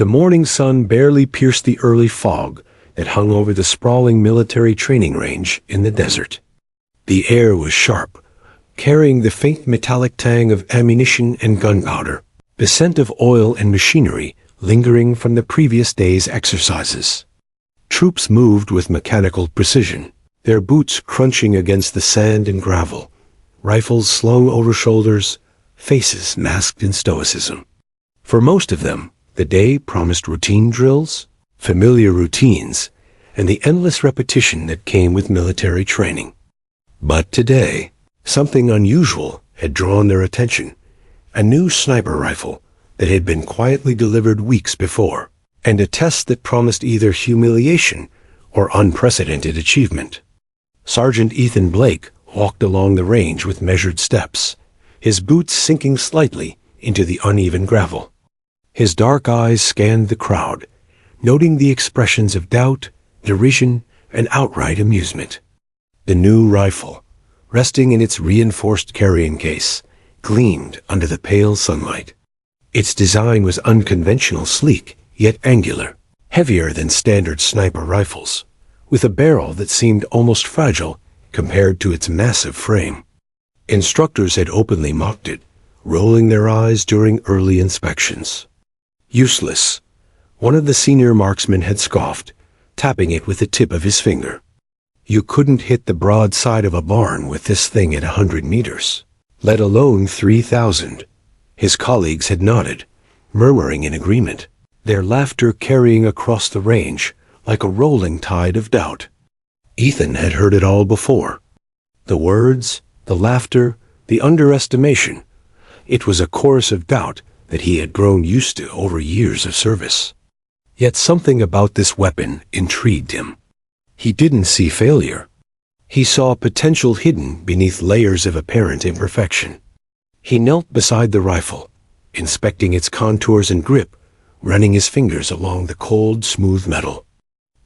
The morning sun barely pierced the early fog that hung over the sprawling military training range in the desert. The air was sharp, carrying the faint metallic tang of ammunition and gunpowder, the scent of oil and machinery lingering from the previous day's exercises. Troops moved with mechanical precision, their boots crunching against the sand and gravel, rifles slung over shoulders, faces masked in stoicism. For most of them, the day promised routine drills, familiar routines, and the endless repetition that came with military training. But today, something unusual had drawn their attention. A new sniper rifle that had been quietly delivered weeks before, and a test that promised either humiliation or unprecedented achievement. Sergeant Ethan Blake walked along the range with measured steps, his boots sinking slightly into the uneven gravel. His dark eyes scanned the crowd, noting the expressions of doubt, derision, and outright amusement. The new rifle, resting in its reinforced carrying case, gleamed under the pale sunlight. Its design was unconventional, sleek, yet angular, heavier than standard sniper rifles, with a barrel that seemed almost fragile compared to its massive frame. Instructors had openly mocked it, rolling their eyes during early inspections. Useless, one of the senior marksmen had scoffed, tapping it with the tip of his finger. You couldn't hit the broad side of a barn with this thing at 100 meters, let alone 3,000. His colleagues had nodded, murmuring in agreement, their laughter carrying across the range like a rolling tide of doubt. Ethan had heard it all before. The words, the laughter, the underestimation. It was a chorus of doubt that he had grown used to over years of service. Yet something about this weapon intrigued him. He didn't see failure. He saw potential hidden beneath layers of apparent imperfection. He knelt beside the rifle, inspecting its contours and grip, running his fingers along the cold, smooth metal.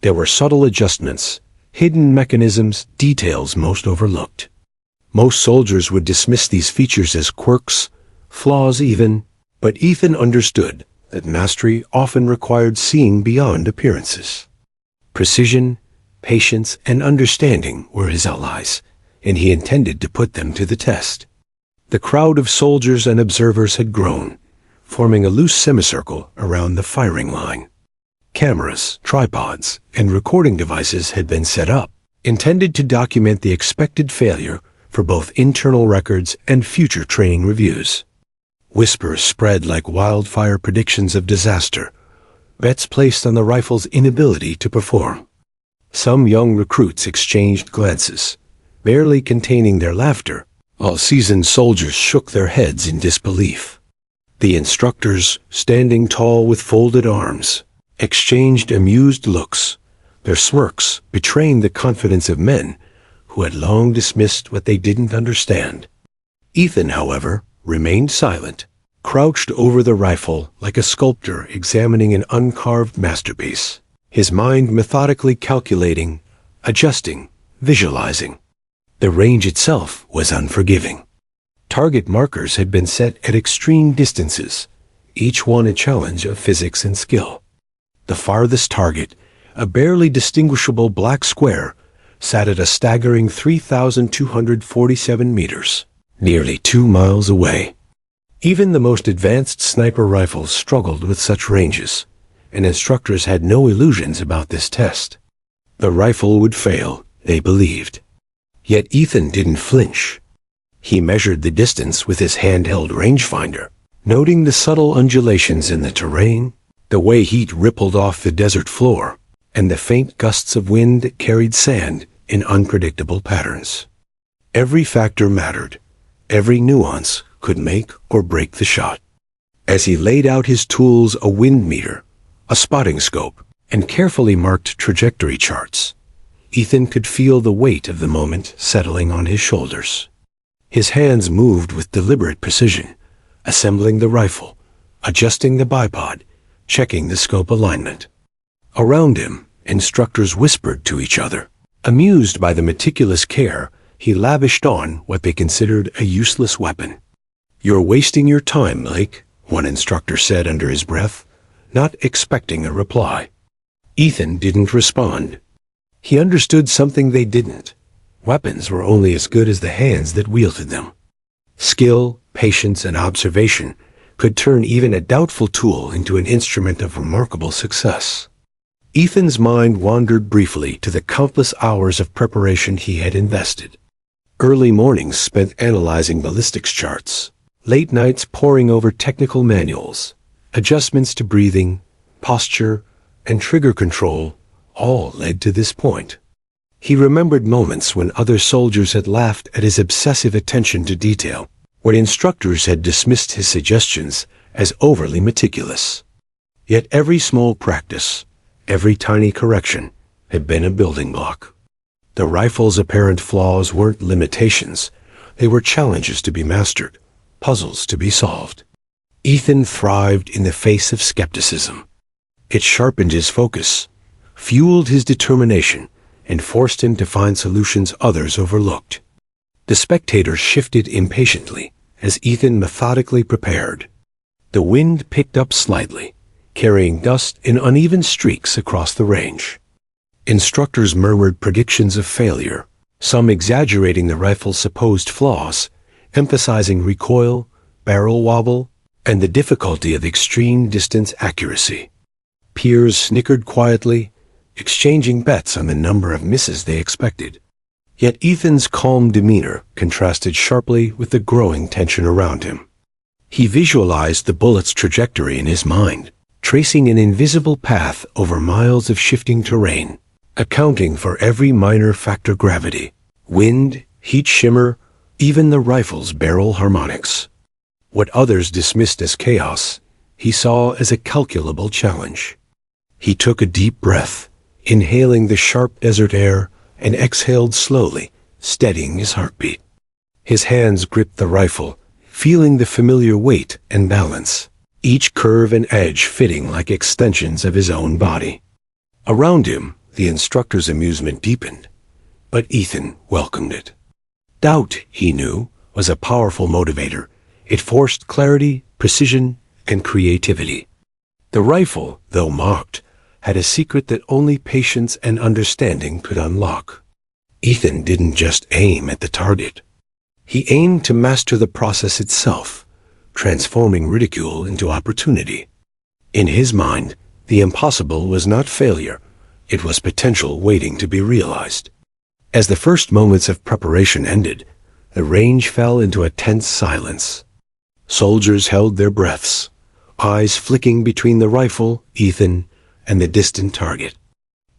There were subtle adjustments, hidden mechanisms, details most overlooked. Most soldiers would dismiss these features as quirks, flaws even, but Ethan understood that mastery often required seeing beyond appearances. Precision, patience, and understanding were his allies, and he intended to put them to the test. The crowd of soldiers and observers had grown, forming a loose semicircle around the firing line. Cameras, tripods, and recording devices had been set up, intended to document the expected failure for both internal records and future training reviews. Whispers spread like wildfire predictions of disaster, bets placed on the rifle's inability to perform. Some young recruits exchanged glances, barely containing their laughter, while seasoned soldiers shook their heads in disbelief. The instructors, standing tall with folded arms, exchanged amused looks, their smirks betraying the confidence of men who had long dismissed what they didn't understand. Ethan, however, remained silent, crouched over the rifle like a sculptor examining an uncarved masterpiece, his mind methodically calculating, adjusting, visualizing. The range itself was unforgiving. Target markers had been set at extreme distances, each one a challenge of physics and skill. The farthest target, a barely distinguishable black square, sat at a staggering 3,247 meters, nearly 2 miles away. Even the most advanced sniper rifles struggled with such ranges, and instructors had no illusions about this test. The rifle would fail, they believed. Yet Ethan didn't flinch. He measured the distance with his handheld rangefinder, noting the subtle undulations in the terrain, the way heat rippled off the desert floor, and the faint gusts of wind that carried sand in unpredictable patterns. Every factor mattered. Every nuance could make or break the shot. As he laid out his tools, a wind meter, a spotting scope, and carefully marked trajectory charts, Ethan could feel the weight of the moment settling on his shoulders. His hands moved with deliberate precision, assembling the rifle, adjusting the bipod, checking the scope alignment. Around him, instructors whispered to each other. Amused by the meticulous care he lavished on what they considered a useless weapon. "You're wasting your time, Blake," one instructor said under his breath, not expecting a reply. Ethan didn't respond. He understood something they didn't. Weapons were only as good as the hands that wielded them. Skill, patience, and observation could turn even a doubtful tool into an instrument of remarkable success. Ethan's mind wandered briefly to the countless hours of preparation he had invested. Early mornings spent analyzing ballistics charts, late nights poring over technical manuals, adjustments to breathing, posture, and trigger control all led to this point. He remembered moments when other soldiers had laughed at his obsessive attention to detail, when instructors had dismissed his suggestions as overly meticulous. Yet every small practice, every tiny correction, had been a building block. The rifle's apparent flaws weren't limitations, they were challenges to be mastered, puzzles to be solved. Ethan thrived in the face of skepticism. It sharpened his focus, fueled his determination, and forced him to find solutions others overlooked. The spectators shifted impatiently as Ethan methodically prepared. The wind picked up slightly, carrying dust in uneven streaks across the range. Instructors murmured predictions of failure, some exaggerating the rifle's supposed flaws, emphasizing recoil, barrel wobble, and the difficulty of extreme distance accuracy. Peers snickered quietly, exchanging bets on the number of misses they expected. Yet Ethan's calm demeanor contrasted sharply with the growing tension around him. He visualized the bullet's trajectory in his mind, tracing an invisible path over miles of shifting terrain, accounting for every minor factor: gravity, wind, heat shimmer, even the rifle's barrel harmonics. What others dismissed as chaos, he saw as a calculable challenge. He took a deep breath, inhaling the sharp desert air, and exhaled slowly, steadying his heartbeat. His hands gripped the rifle, feeling the familiar weight and balance, each curve and edge fitting like extensions of his own body. Around him, the instructor's amusement deepened, but Ethan welcomed it. Doubt, he knew, was a powerful motivator. It forced clarity, precision, and creativity. The rifle, though mocked, had a secret that only patience and understanding could unlock. Ethan didn't just aim at the target. He aimed to master the process itself, transforming ridicule into opportunity. In his mind, the impossible was not failure, it was potential waiting to be realized. As the first moments of preparation ended, the range fell into a tense silence. Soldiers held their breaths, eyes flicking between the rifle, Ethan, and the distant target.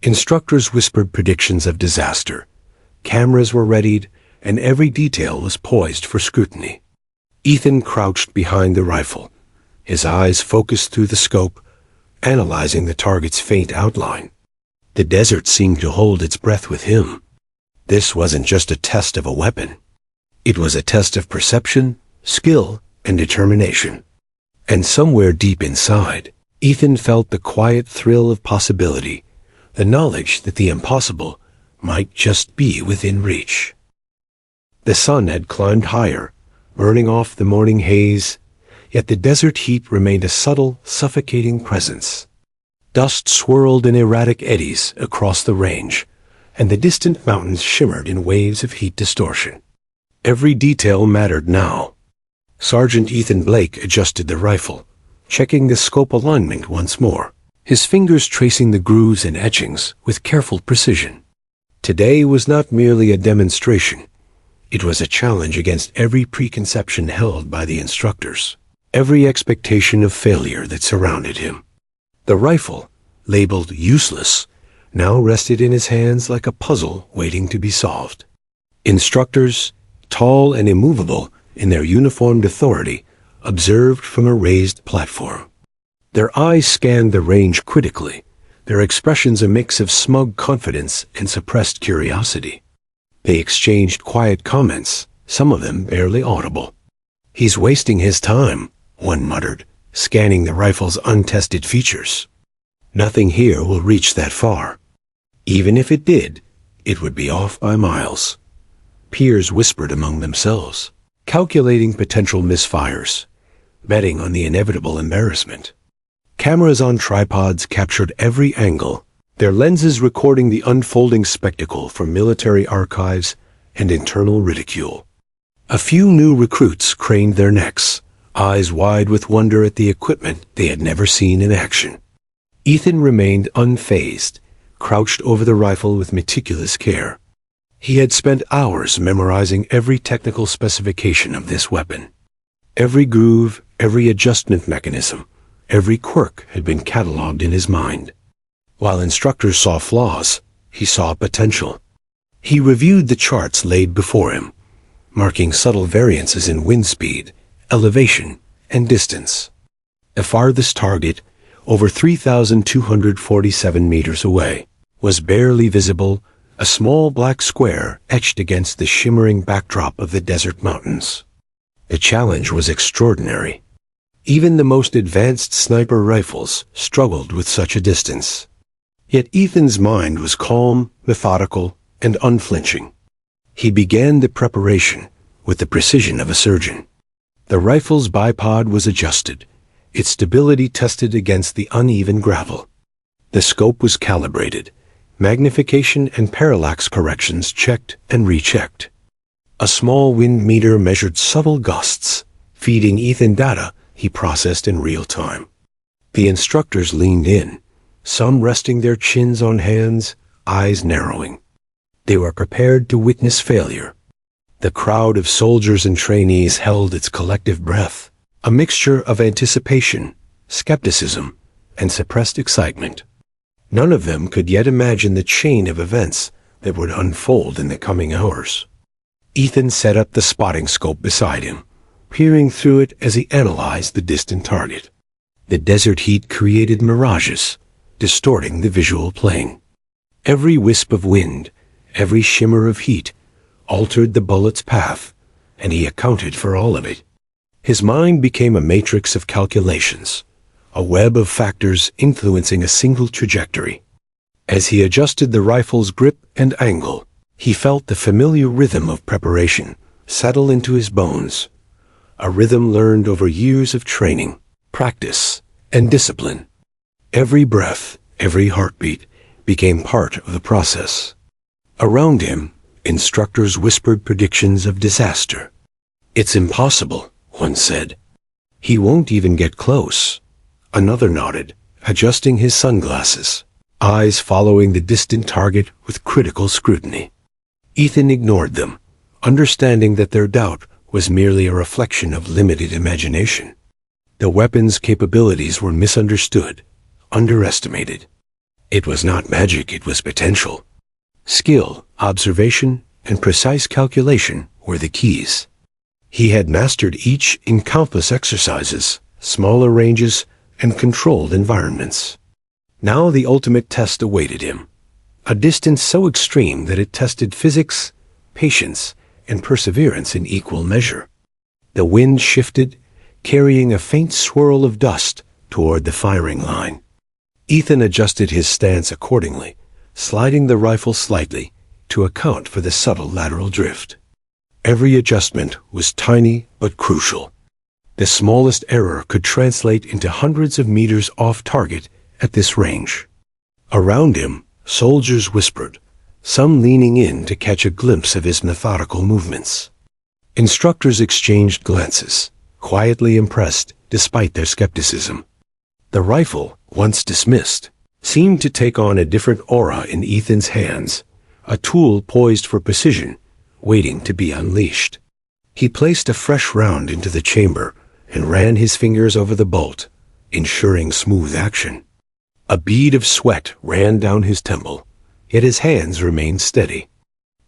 Instructors whispered predictions of disaster. Cameras were readied, and every detail was poised for scrutiny. Ethan crouched behind the rifle, his eyes focused through the scope, analyzing the target's faint outline. The desert seemed to hold its breath with him. This wasn't just a test of a weapon. It was a test of perception, skill, and determination. And somewhere deep inside, Ethan felt the quiet thrill of possibility, the knowledge that the impossible might just be within reach. The sun had climbed higher, burning off the morning haze, yet the desert heat remained a subtle, suffocating presence. Dust swirled in erratic eddies across the range, and the distant mountains shimmered in waves of heat distortion. Every detail mattered now. Sergeant Ethan Blake adjusted the rifle, checking the scope alignment once more, his fingers tracing the grooves and etchings with careful precision. Today was not merely a demonstration. It was a challenge against every preconception held by the instructors, every expectation of failure that surrounded him. The rifle, labeled useless, now rested in his hands like a puzzle waiting to be solved. Instructors, tall and immovable in their uniformed authority, observed from a raised platform. Their eyes scanned the range critically, their expressions a mix of smug confidence and suppressed curiosity. They exchanged quiet comments, some of them barely audible. "He's wasting his time," one muttered, scanning the rifle's untested features. "Nothing here will reach that far. Even if it did, it would be off by miles." Peers whispered among themselves, calculating potential misfires, betting on the inevitable embarrassment. Cameras on tripods captured every angle, their lenses recording the unfolding spectacle for military archives and internal ridicule. A few new recruits craned their necks, eyes wide with wonder at the equipment they had never seen in action. Ethan remained unfazed, crouched over the rifle with meticulous care. He had spent hours memorizing every technical specification of this weapon. Every groove, every adjustment mechanism, every quirk had been catalogued in his mind. While instructors saw flaws, he saw potential. He reviewed the charts laid before him, marking subtle variances in wind speed, elevation, and distance. The farthest target, over 3,247 meters away, was barely visible, a small black square etched against the shimmering backdrop of the desert mountains. The challenge was extraordinary. Even the most advanced sniper rifles struggled with such a distance. Yet Ethan's mind was calm, methodical, and unflinching. He began the preparation with the precision of a surgeon. The rifle's bipod was adjusted, its stability tested against the uneven gravel. The scope was calibrated, magnification and parallax corrections checked and rechecked. A small wind meter measured subtle gusts, feeding Ethan data he processed in real time. The instructors leaned in, some resting their chins on hands, eyes narrowing. They were prepared to witness failure. The crowd of soldiers and trainees held its collective breath, a mixture of anticipation, skepticism, and suppressed excitement. None of them could yet imagine the chain of events that would unfold in the coming hours. Ethan set up the spotting scope beside him, peering through it as he analyzed the distant target. The desert heat created mirages, distorting the visual plane. Every wisp of wind, every shimmer of heat, altered the bullet's path, and he accounted for all of it. His mind became a matrix of calculations, a web of factors influencing a single trajectory. As he adjusted the rifle's grip and angle, he felt the familiar rhythm of preparation settle into his bones, a rhythm learned over years of training, practice, and discipline. Every breath, every heartbeat became part of the process. Around him, instructors whispered predictions of disaster. "It's impossible," one said. "He won't even get close." Another nodded, adjusting his sunglasses, eyes following the distant target with critical scrutiny. Ethan ignored them, understanding that their doubt was merely a reflection of limited imagination. The weapon's capabilities were misunderstood, underestimated. It was not magic, it was potential. Skill, observation, and precise calculation were the keys. He had mastered each in countless exercises, smaller ranges, and controlled environments. Now the ultimate test awaited him, a distance so extreme that it tested physics, patience, and perseverance in equal measure. The wind shifted, carrying a faint swirl of dust toward the firing line. Ethan adjusted his stance accordingly, sliding the rifle slightly to account for the subtle lateral drift. Every adjustment was tiny but crucial. The smallest error could translate into hundreds of meters off target at this range. Around him, soldiers whispered, some leaning in to catch a glimpse of his methodical movements. Instructors exchanged glances, quietly impressed despite their skepticism. The rifle, once dismissed, seemed to take on a different aura in Ethan's hands, a tool poised for precision, waiting to be unleashed. He placed a fresh round into the chamber and ran his fingers over the bolt, ensuring smooth action. A bead of sweat ran down his temple, yet his hands remained steady.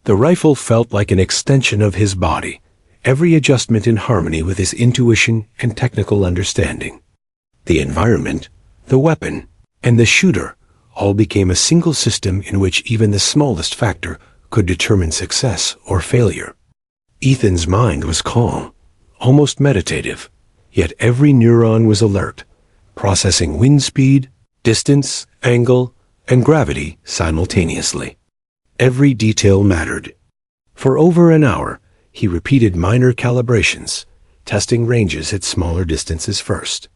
The rifle felt like an extension of his body, every adjustment in harmony with his intuition and technical understanding. The environment, the weapon, and the shooter all became a single system in which even the smallest factor could determine success or failure. Ethan's mind was calm, almost meditative, yet every neuron was alert, processing wind speed, distance, angle, and gravity simultaneously. Every detail mattered. For over an hour, he repeated minor calibrations, testing ranges at smaller distances first.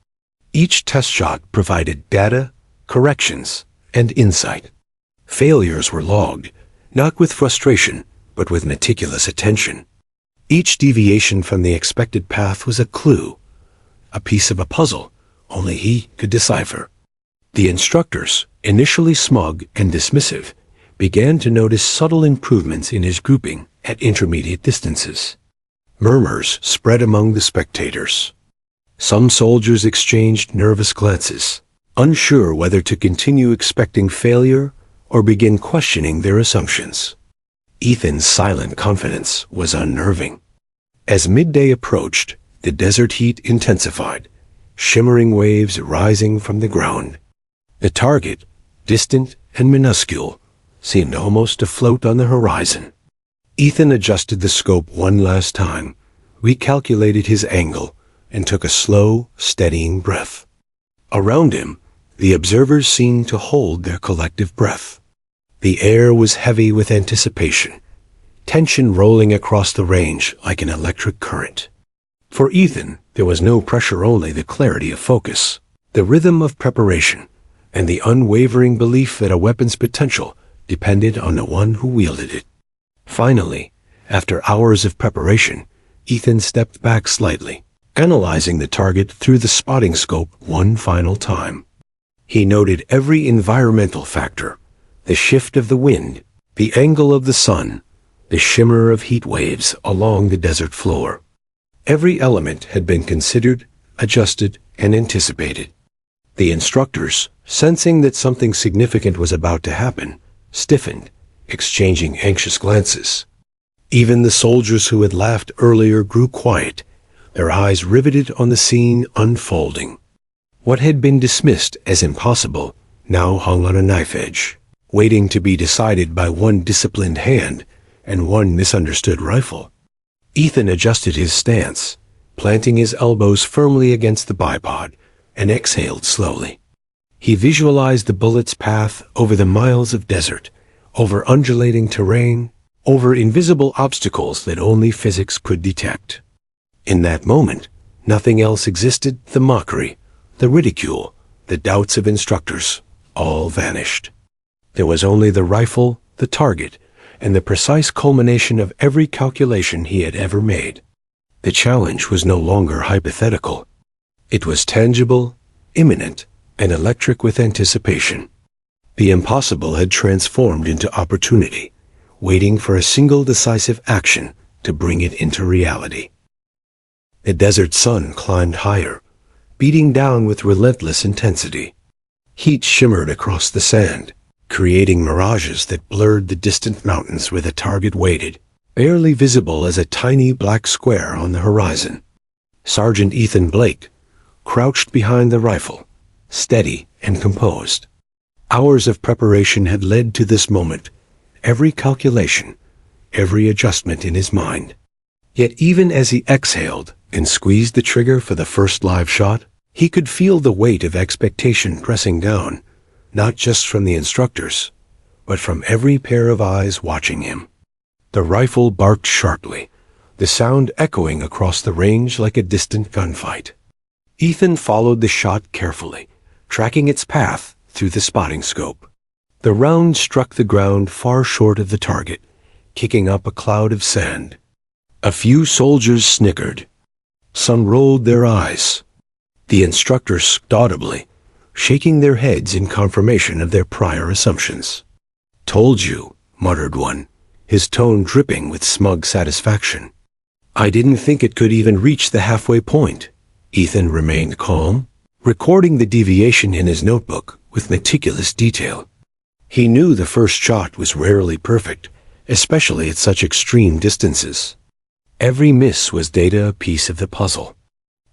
Each test shot provided data, corrections, and insight. Failures were logged, not with frustration, but with meticulous attention. Each deviation from the expected path was a clue, a piece of a puzzle only he could decipher. The instructors, initially smug and dismissive, began to notice subtle improvements in his grouping at intermediate distances. Murmurs spread among the spectators. Some soldiers exchanged nervous glances, unsure whether to continue expecting failure or begin questioning their assumptions. Ethan's silent confidence was unnerving. As midday approached, the desert heat intensified, shimmering waves rising from the ground. The target, distant and minuscule, seemed almost to float on the horizon. Ethan adjusted the scope one last time, recalculated his angle, and took a slow, steadying breath. Around him, the observers seemed to hold their collective breath. The air was heavy with anticipation, tension rolling across the range like an electric current. For Ethan, there was no pressure, only the clarity of focus, the rhythm of preparation, and the unwavering belief that a weapon's potential depended on the one who wielded it. Finally, after hours of preparation, Ethan stepped back slightly, analyzing the target through the spotting scope one final time. He noted every environmental factor, the shift of the wind, the angle of the sun, the shimmer of heat waves along the desert floor. Every element had been considered, adjusted, and anticipated. The instructors, sensing that something significant was about to happen, stiffened, exchanging anxious glances. Even the soldiers who had laughed earlier grew quiet, their eyes riveted on the scene unfolding. What had been dismissed as impossible now hung on a knife edge, waiting to be decided by one disciplined hand and one misunderstood rifle. Ethan adjusted his stance, planting his elbows firmly against the bipod, and exhaled slowly. He visualized the bullet's path over the miles of desert, over undulating terrain, over invisible obstacles that only physics could detect. In that moment, nothing else existed. The mockery, the ridicule, the doubts of instructors, all vanished. There was only the rifle, the target, and the precise culmination of every calculation he had ever made. The challenge was no longer hypothetical. It was tangible, imminent, and electric with anticipation. The impossible had transformed into opportunity, waiting for a single decisive action to bring it into reality. The desert sun climbed higher, beating down with relentless intensity. Heat shimmered across the sand, creating mirages that blurred the distant mountains where the target waited, barely visible as a tiny black square on the horizon. Sergeant Ethan Blake crouched behind the rifle, steady and composed. Hours of preparation had led to this moment, every calculation, every adjustment in his mind. Yet even as he exhaled and squeezed the trigger for the first live shot, he could feel the weight of expectation pressing down, not just from the instructors, but from every pair of eyes watching him. The rifle barked sharply, the sound echoing across the range like a distant gunfight. Ethan followed the shot carefully, tracking its path through the spotting scope. The round struck the ground far short of the target, kicking up a cloud of sand. A few soldiers snickered. Some rolled their eyes. The instructors squeaked audibly, shaking their heads in confirmation of their prior assumptions. "Told you," muttered one, his tone dripping with smug satisfaction. "I didn't think it could even reach the halfway point." Ethan remained calm, recording the deviation in his notebook with meticulous detail. He knew the first shot was rarely perfect, especially at such extreme distances. Every miss was data, a piece of the puzzle.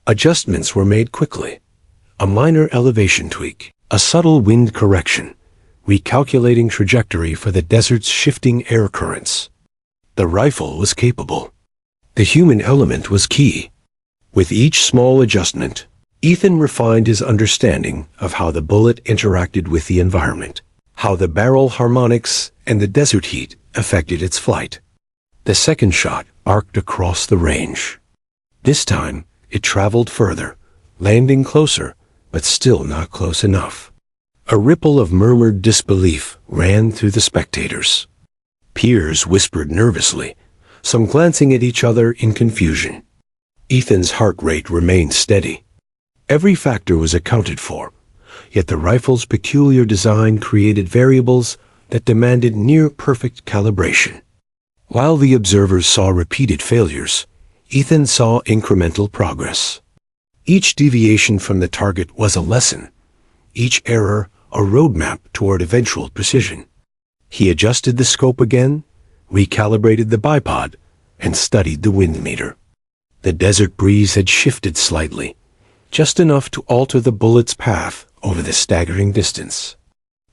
Adjustments were made quickly. A minor elevation tweak, a subtle wind correction, recalculating trajectory for the desert's shifting air currents. The rifle was capable. The human element was key. With each small adjustment, Ethan refined his understanding of how the bullet interacted with the environment, how the barrel harmonics and the desert heat affected its flight. The second shot arced across the range. This time, it traveled further, landing closer, but still not close enough. A ripple of murmured disbelief ran through the spectators. Peers whispered nervously, some glancing at each other in confusion. Ethan's heart rate remained steady. Every factor was accounted for, yet the rifle's peculiar design created variables that demanded near-perfect calibration. While the observers saw repeated failures, Ethan saw incremental progress. Each deviation from the target was a lesson, each error a roadmap toward eventual precision. He adjusted the scope again, recalibrated the bipod, and studied the wind meter. The desert breeze had shifted slightly, just enough to alter the bullet's path over the staggering distance.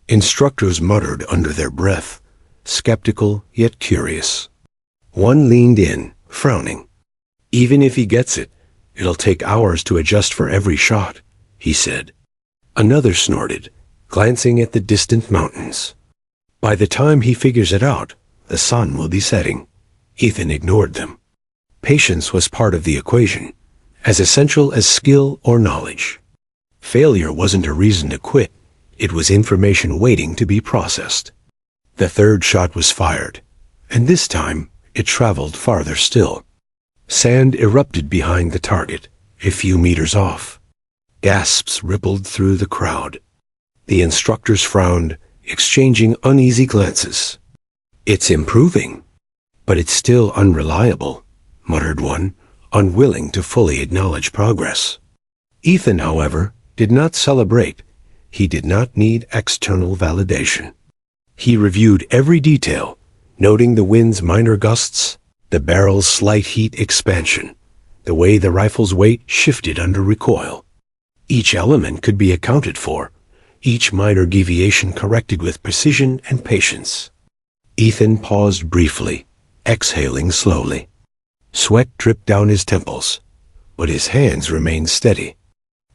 Instructors muttered under their breath, skeptical yet curious. One leaned in, frowning. "Even if he gets it, it'll take hours to adjust for every shot," he said. Another snorted, glancing at the distant mountains. "By the time he figures it out, the sun will be setting." Ethan ignored them. Patience was part of the equation, as essential as skill or knowledge. Failure wasn't a reason to quit, it was information waiting to be processed. The third shot was fired, and this time it traveled farther still. Sand erupted behind the target, a few meters off. Gasps rippled through the crowd. The instructors frowned, exchanging uneasy glances. "It's improving, but it's still unreliable," muttered one, unwilling to fully acknowledge progress. Ethan, however, did not celebrate. He did not need external validation. He reviewed every detail, noting the wind's minor gusts, the barrel's slight heat expansion, the way the rifle's weight shifted under recoil. Each element could be accounted for, each minor deviation corrected with precision and patience. Ethan paused briefly, exhaling slowly. Sweat dripped down his temples, but his hands remained steady.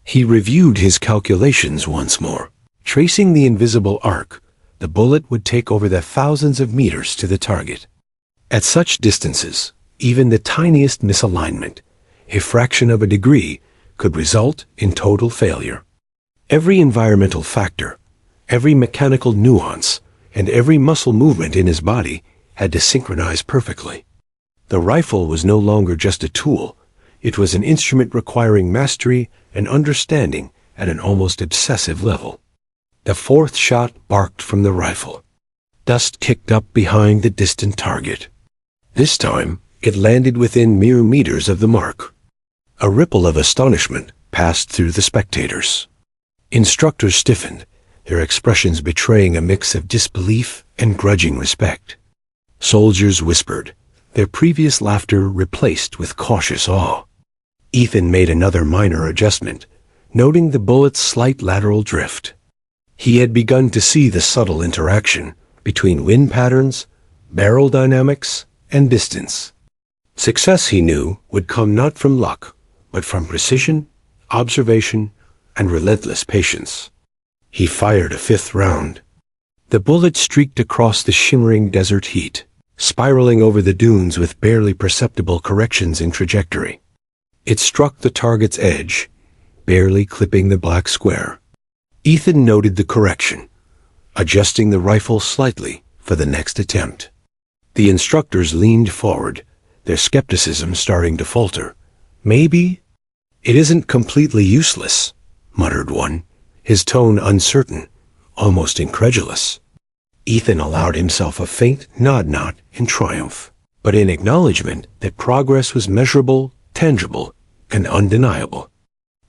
He reviewed his calculations once more. Tracing the invisible arc, the bullet would take over the thousands of meters to the target. At such distances, even the tiniest misalignment, a fraction of a degree, could result in total failure. Every environmental factor, every mechanical nuance, and every muscle movement in his body had to synchronize perfectly. The rifle was no longer just a tool. It was an instrument requiring mastery and understanding at an almost obsessive level. The fourth shot barked from the rifle. Dust kicked up behind the distant target. This time, it landed within mere meters of the mark. A ripple of astonishment passed through the spectators. Instructors stiffened, their expressions betraying a mix of disbelief and grudging respect. Soldiers whispered, their previous laughter replaced with cautious awe. Ethan made another minor adjustment, noting the bullet's slight lateral drift. He had begun to see the subtle interaction between wind patterns, barrel dynamics, and distance. Success, he knew, would come not from luck, but from precision, observation, and relentless patience. He fired a fifth round. The bullet streaked across the shimmering desert heat, spiraling over the dunes with barely perceptible corrections in trajectory. It struck the target's edge, barely clipping the black square. Ethan noted the correction, adjusting the rifle slightly for the next attempt. The instructors leaned forward, their skepticism starting to falter. "Maybe it isn't completely useless," muttered one, his tone uncertain, almost incredulous. Ethan allowed himself a faint nod in triumph, but in acknowledgement that progress was measurable, tangible, and undeniable.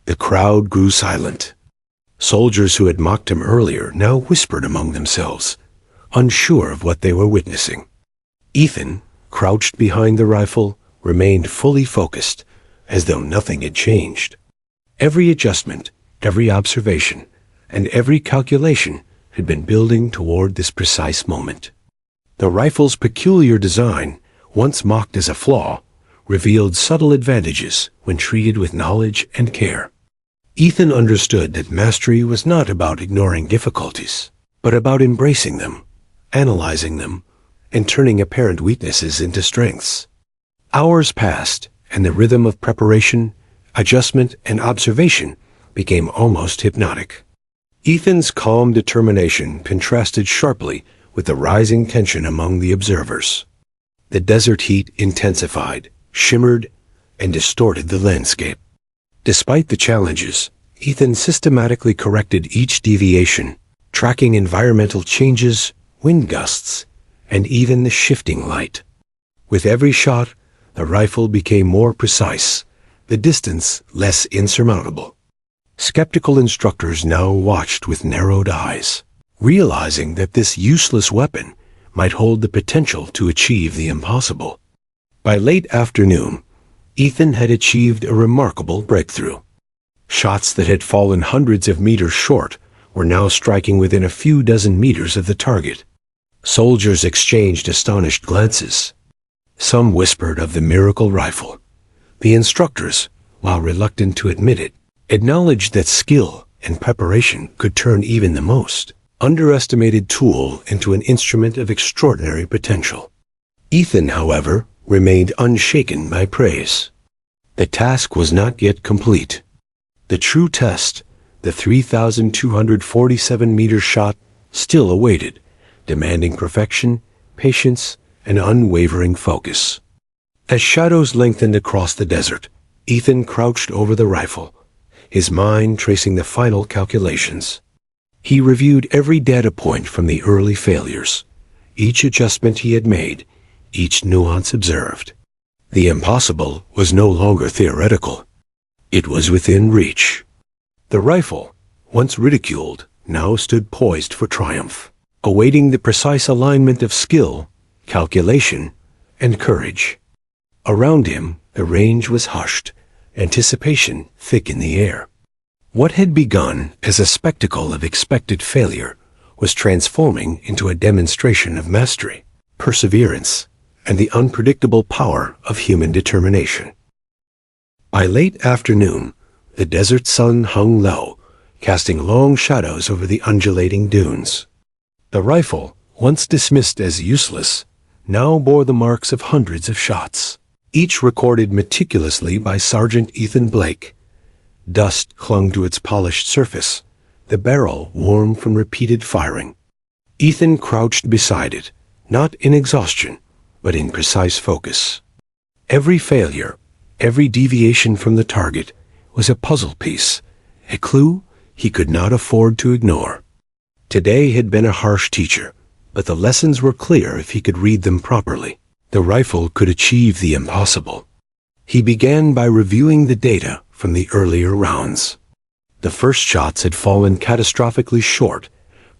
The crowd grew silent. Soldiers who had mocked him earlier now whispered among themselves, unsure of what they were witnessing. Ethan, crouched behind the rifle, remained fully focused, as though nothing had changed. Every adjustment, every observation, and every calculation had been building toward this precise moment. The rifle's peculiar design, once mocked as a flaw, revealed subtle advantages when treated with knowledge and care. Ethan understood that mastery was not about ignoring difficulties, but about embracing them, analyzing them, and turning apparent weaknesses into strengths. Hours passed, and the rhythm of preparation, adjustment, and observation became almost hypnotic. Ethan's calm determination contrasted sharply with the rising tension among the observers. The desert heat intensified, shimmered, and distorted the landscape. Despite the challenges, Ethan systematically corrected each deviation, tracking environmental changes, wind gusts, and even the shifting light. With every shot, the rifle became more precise, the distance less insurmountable. Skeptical instructors now watched with narrowed eyes, realizing that this useless weapon might hold the potential to achieve the impossible. By late afternoon, Ethan had achieved a remarkable breakthrough. Shots that had fallen hundreds of meters short were now striking within a few dozen meters of the target. Soldiers exchanged astonished glances. Some whispered of the miracle rifle. The instructors, while reluctant to admit it, acknowledged that skill and preparation could turn even the most underestimated tool into an instrument of extraordinary potential. Ethan, however, remained unshaken by praise. The task was not yet complete. The true test, the 3,247-meter shot, still awaited, demanding perfection, patience, and unwavering focus. As shadows lengthened across the desert, Ethan crouched over the rifle, his mind tracing the final calculations. He reviewed every data point from the early failures, each adjustment he had made, each nuance observed. The impossible was no longer theoretical. It was within reach. The rifle, once ridiculed, now stood poised for triumph, awaiting the precise alignment of skill, calculation, and courage. Around him, the range was hushed, anticipation thick in the air. What had begun as a spectacle of expected failure was transforming into a demonstration of mastery, perseverance, and the unpredictable power of human determination. By late afternoon, the desert sun hung low, casting long shadows over the undulating dunes. The rifle, once dismissed as useless, now bore the marks of hundreds of shots, each recorded meticulously by Sergeant Ethan Blake. Dust clung to its polished surface, the barrel warm from repeated firing. Ethan crouched beside it, not in exhaustion, but in precise focus. Every failure, every deviation from the target, was a puzzle piece, a clue he could not afford to ignore. Today had been a harsh teacher, but the lessons were clear if he could read them properly. The rifle could achieve the impossible. He began by reviewing the data from the earlier rounds. The first shots had fallen catastrophically short,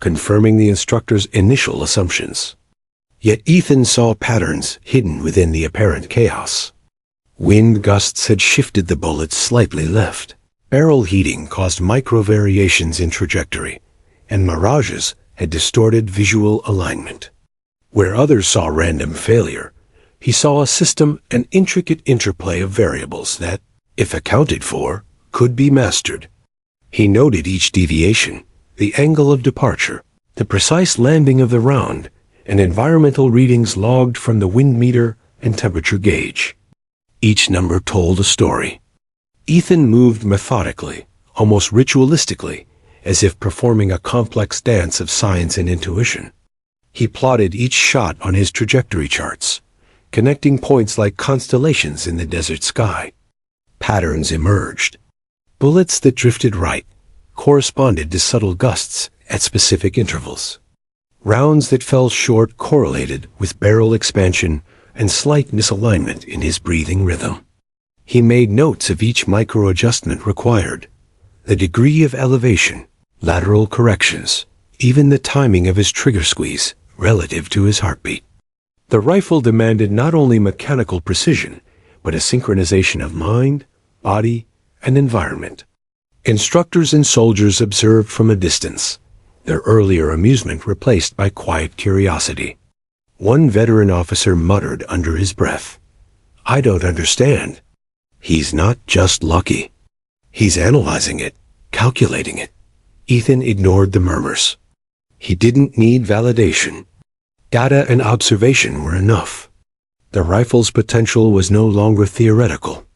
confirming the instructor's initial assumptions. Yet Ethan saw patterns hidden within the apparent chaos. Wind gusts had shifted the bullets slightly left. Barrel heating caused micro-variations in trajectory, and mirages had distorted visual alignment. Where others saw random failure, he saw a system and intricate interplay of variables that, if accounted for, could be mastered. He noted each deviation, the angle of departure, the precise landing of the round, and environmental readings logged from the wind meter and temperature gauge. Each number told a story. Ethan moved methodically, almost ritualistically, as if performing a complex dance of science and intuition. He plotted each shot on his trajectory charts, connecting points like constellations in the desert sky. Patterns emerged. Bullets that drifted right corresponded to subtle gusts at specific intervals. Rounds that fell short correlated with barrel expansion and slight misalignment in his breathing rhythm. He made notes of each micro-adjustment required, the degree of elevation, lateral corrections, even the timing of his trigger squeeze relative to his heartbeat. The rifle demanded not only mechanical precision, but a synchronization of mind, body, and environment. Instructors and soldiers observed from a distance, their earlier amusement replaced by quiet curiosity. One veteran officer muttered under his breath, "I don't understand." "He's not just lucky. He's analyzing it, calculating it." Ethan ignored the murmurs. He didn't need validation. Data and observation were enough. The rifle's potential was no longer theoretical.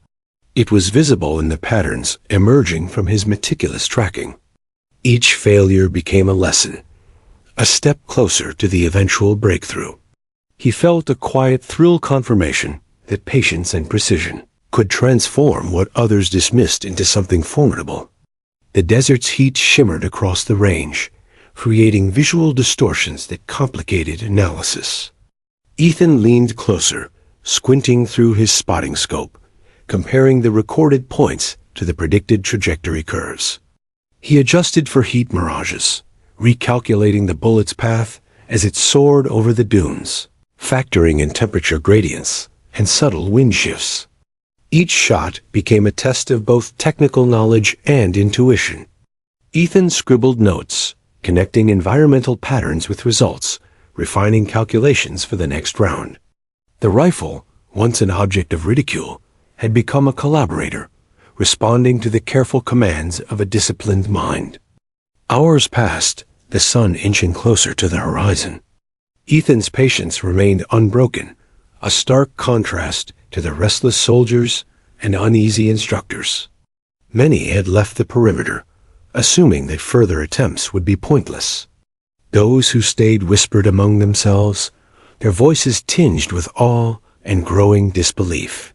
It was visible in the patterns emerging from his meticulous tracking. Each failure became a lesson, a step closer to the eventual breakthrough. He felt a quiet thrill confirmation that patience and precision could transform what others dismissed into something formidable. The desert's heat shimmered across the range, creating visual distortions that complicated analysis. Ethan leaned closer, squinting through his spotting scope, comparing the recorded points to the predicted trajectory curves. He adjusted for heat mirages, recalculating the bullet's path as it soared over the dunes, factoring in temperature gradients and subtle wind shifts. Each shot became a test of both technical knowledge and intuition. Ethan scribbled notes, connecting environmental patterns with results, refining calculations for the next round. The rifle, once an object of ridicule, had become a collaborator, responding to the careful commands of a disciplined mind. Hours passed, the sun inching closer to the horizon. Ethan's patience remained unbroken, a stark contrast to the restless soldiers and uneasy instructors. Many had left the perimeter, assuming that further attempts would be pointless. Those who stayed whispered among themselves, their voices tinged with awe and growing disbelief.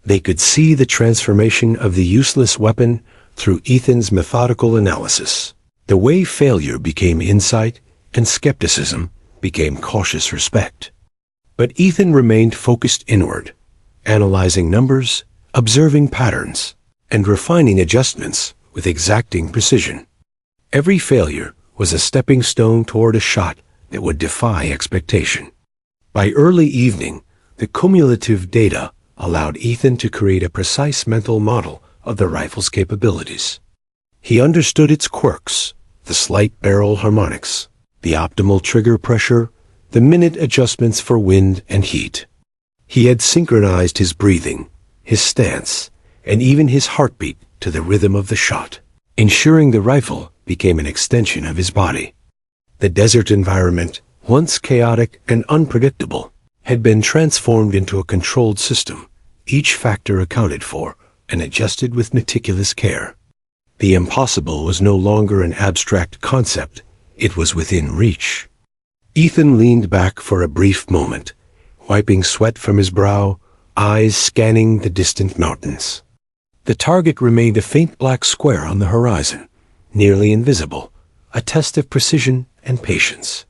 They could see the transformation of the useless weapon through Ethan's methodical analysis. The way failure became insight and skepticism became cautious respect. But Ethan remained focused inward, analyzing numbers, observing patterns, and refining adjustments with exacting precision. Every failure was a stepping stone toward a shot that would defy expectation. By early evening, the cumulative data allowed Ethan to create a precise mental model of the rifle's capabilities. He understood its quirks, the slight barrel harmonics, the optimal trigger pressure, the minute adjustments for wind and heat. He had synchronized his breathing, his stance, and even his heartbeat to the rhythm of the shot, ensuring the rifle became an extension of his body. The desert environment, once chaotic and unpredictable, had been transformed into a controlled system, each factor accounted for and adjusted with meticulous care. The impossible was no longer an abstract concept, it was within reach. Ethan leaned back for a brief moment, wiping sweat from his brow, eyes scanning the distant mountains. The target remained a faint black square on the horizon, nearly invisible, a test of precision and patience.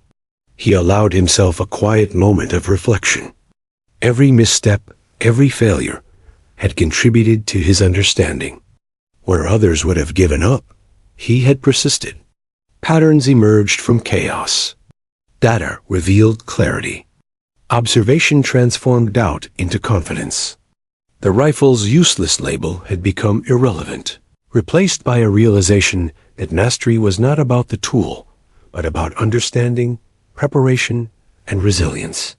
He allowed himself a quiet moment of reflection. Every misstep, every failure, had contributed to his understanding. Where others would have given up, he had persisted. Patterns emerged from chaos. Data revealed clarity. Observation transformed doubt into confidence. The rifle's useless label had become irrelevant, replaced by a realization that mastery was not about the tool, but about understanding, preparation, and resilience.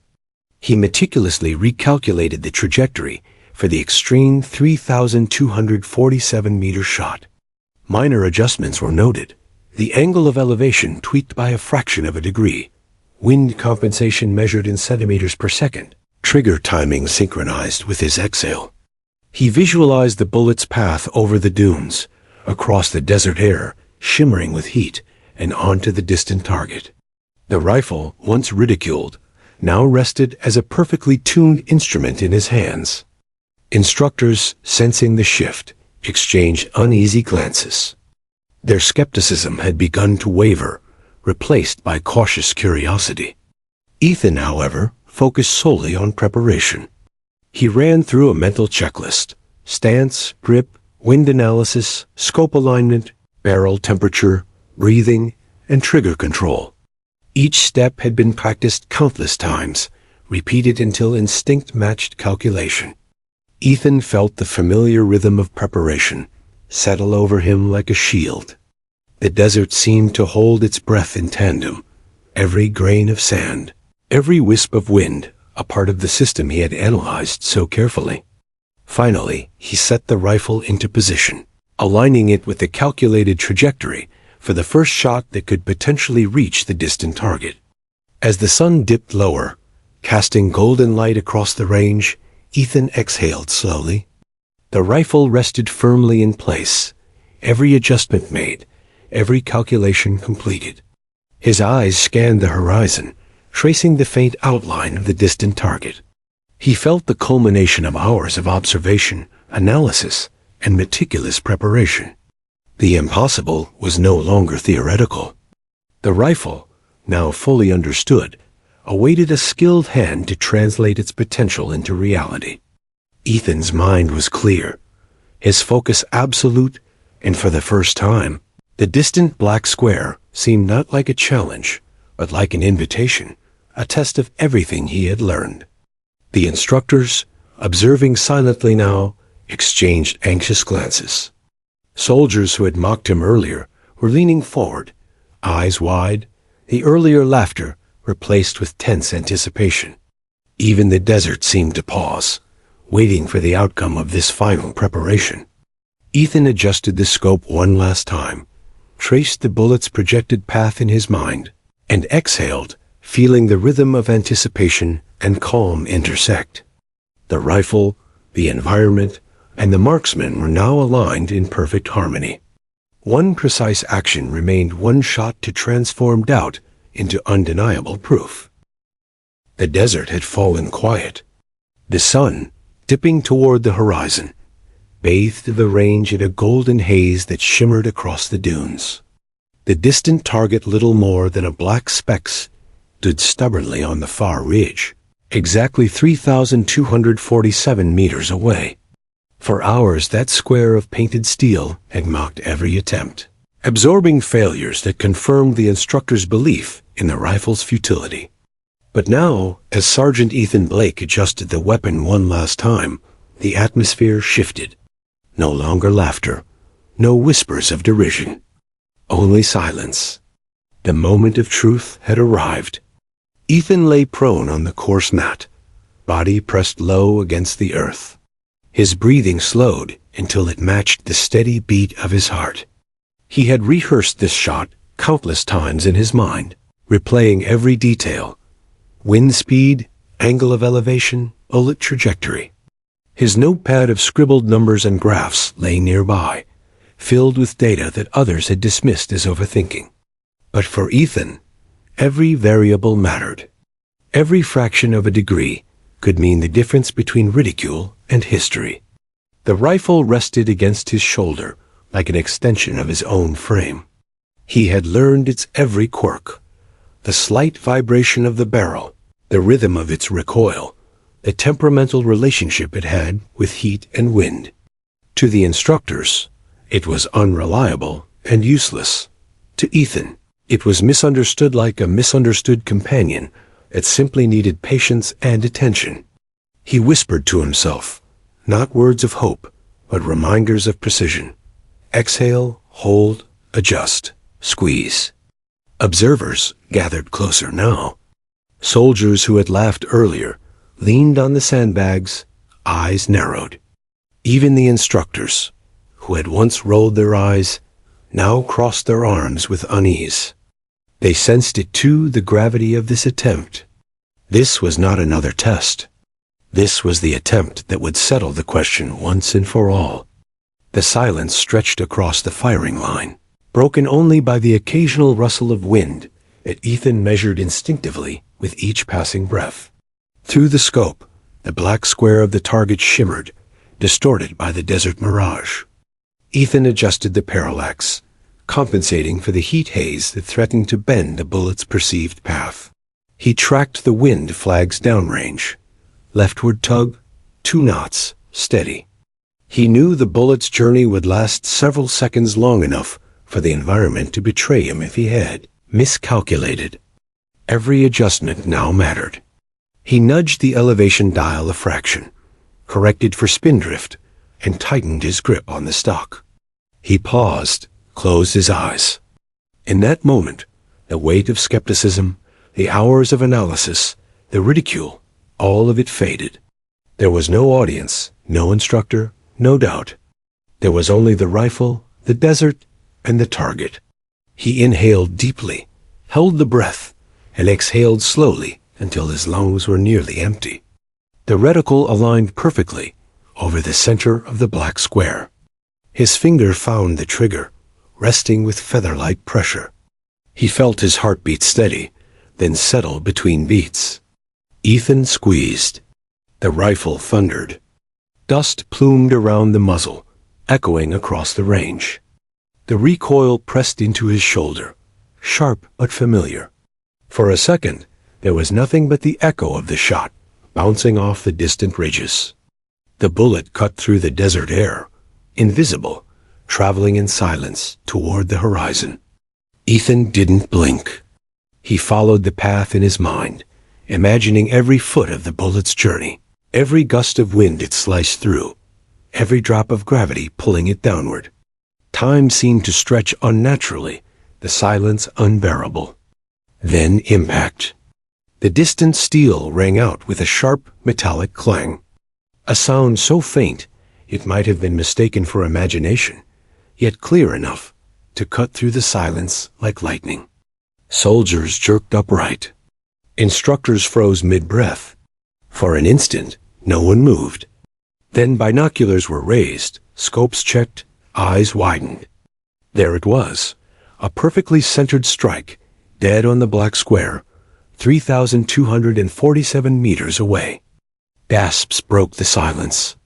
He meticulously recalculated the trajectory for the extreme 3,247-meter shot. Minor adjustments were noted, the angle of elevation tweaked by a fraction of a degree, wind compensation measured in centimeters per second, trigger timing synchronized with his exhale. He visualized the bullet's path over the dunes, across the desert air, shimmering with heat, and onto the distant target. The rifle, once ridiculed, now rested as a perfectly tuned instrument in his hands. Instructors, sensing the shift, exchanged uneasy glances. Their skepticism had begun to waver, replaced by cautious curiosity. Ethan, however, focused solely on preparation. He ran through a mental checklist: stance, grip, wind analysis, scope alignment, barrel temperature, breathing, and trigger control. Each step had been practiced countless times, repeated until instinct matched calculation. Ethan felt the familiar rhythm of preparation settle over him like a shield. The desert seemed to hold its breath in tandem, every grain of sand, every wisp of wind, a part of the system he had analyzed so carefully. Finally, he set the rifle into position, aligning it with the calculated trajectory for the first shot that could potentially reach the distant target. As the sun dipped lower, casting golden light across the range, Ethan exhaled slowly. The rifle rested firmly in place, every adjustment made, every calculation completed. His eyes scanned the horizon, tracing the faint outline of the distant target. He felt the culmination of hours of observation, analysis, and meticulous preparation. The impossible was no longer theoretical. The rifle, now fully understood, awaited a skilled hand to translate its potential into reality. Ethan's mind was clear, his focus absolute, and for the first time, the distant black square seemed not like a challenge, but like an invitation, a test of everything he had learned. The instructors, observing silently now, exchanged anxious glances. Soldiers who had mocked him earlier were leaning forward, eyes wide, the earlier laughter replaced with tense anticipation. Even the desert seemed to pause, waiting for the outcome of this final preparation. Ethan adjusted the scope one last time, traced the bullet's projected path in his mind, and exhaled, feeling the rhythm of anticipation and calm intersect. The rifle, the environment, and the marksman were now aligned in perfect harmony. One precise action remained, one shot to transform doubt into undeniable proof. The desert had fallen quiet. The sun, dipping toward the horizon, bathed the range in a golden haze that shimmered across the dunes. The distant target, little more than a black speck, stood stubbornly on the far ridge, exactly 3,247 meters away. For hours that square of painted steel had mocked every attempt, absorbing failures that confirmed the instructor's belief in the rifle's futility. But now, as Sergeant Ethan Blake adjusted the weapon one last time, the atmosphere shifted. No longer laughter, no whispers of derision, only silence. The moment of truth had arrived. Ethan lay prone on the coarse mat, body pressed low against the earth. His breathing slowed until it matched the steady beat of his heart. He had rehearsed this shot countless times in his mind, replaying every detail: wind speed, angle of elevation, bullet trajectory. His notepad of scribbled numbers and graphs lay nearby, filled with data that others had dismissed as overthinking. But for Ethan, every variable mattered. Every fraction of a degree could mean the difference between ridicule and history. The rifle rested against his shoulder like an extension of his own frame. He had learned its every quirk: the slight vibration of the barrel, the rhythm of its recoil, the temperamental relationship it had with heat and wind. To the instructors, it was unreliable and useless. To Ethan, it was misunderstood like a misunderstood companion that simply needed patience and attention. He whispered to himself, not words of hope, but reminders of precision. Exhale, hold, adjust, squeeze. Observers gathered closer now. Soldiers who had laughed earlier leaned on the sandbags, eyes narrowed. Even the instructors, who had once rolled their eyes, now crossed their arms with unease. They sensed it too, the gravity of this attempt. This was not another test. This was the attempt that would settle the question once and for all. The silence stretched across the firing line, broken only by the occasional rustle of wind that Ethan measured instinctively with each passing breath. Through the scope, the black square of the target shimmered, distorted by the desert mirage. Ethan adjusted the parallax, compensating for the heat haze that threatened to bend the bullet's perceived path. He tracked the wind flags downrange. Leftward tug, 2 knots, steady. He knew the bullet's journey would last several seconds, long enough for the environment to betray him if he had miscalculated. Every adjustment now mattered. He nudged the elevation dial a fraction, corrected for spindrift, and tightened his grip on the stock. He paused, closed his eyes. In that moment, the weight of skepticism, the hours of analysis, the ridicule, all of it faded. There was no audience, no instructor, no doubt. There was only the rifle, the desert, and the target. He inhaled deeply, held the breath, and exhaled slowly until his lungs were nearly empty. The reticle aligned perfectly, over the center of the black square. His finger found the trigger, resting with feather-like pressure. He felt his heartbeat steady, then settle between beats. Ethan squeezed. The rifle thundered. Dust plumed around the muzzle, echoing across the range. The recoil pressed into his shoulder, sharp but familiar. For a second, there was nothing but the echo of the shot, bouncing off the distant ridges. The bullet cut through the desert air, invisible, traveling in silence toward the horizon. Ethan didn't blink. He followed the path in his mind, imagining every foot of the bullet's journey, every gust of wind it sliced through, every drop of gravity pulling it downward. Time seemed to stretch unnaturally, the silence unbearable. Then impact. The distant steel rang out with a sharp, metallic clang. A sound so faint it might have been mistaken for imagination, yet clear enough to cut through the silence like lightning. Soldiers jerked upright. Instructors froze mid-breath. For an instant, no one moved. Then binoculars were raised, scopes checked, eyes widened. There it was, a perfectly centered strike, dead on the black square, 3,247 meters away. Gasps broke the silence.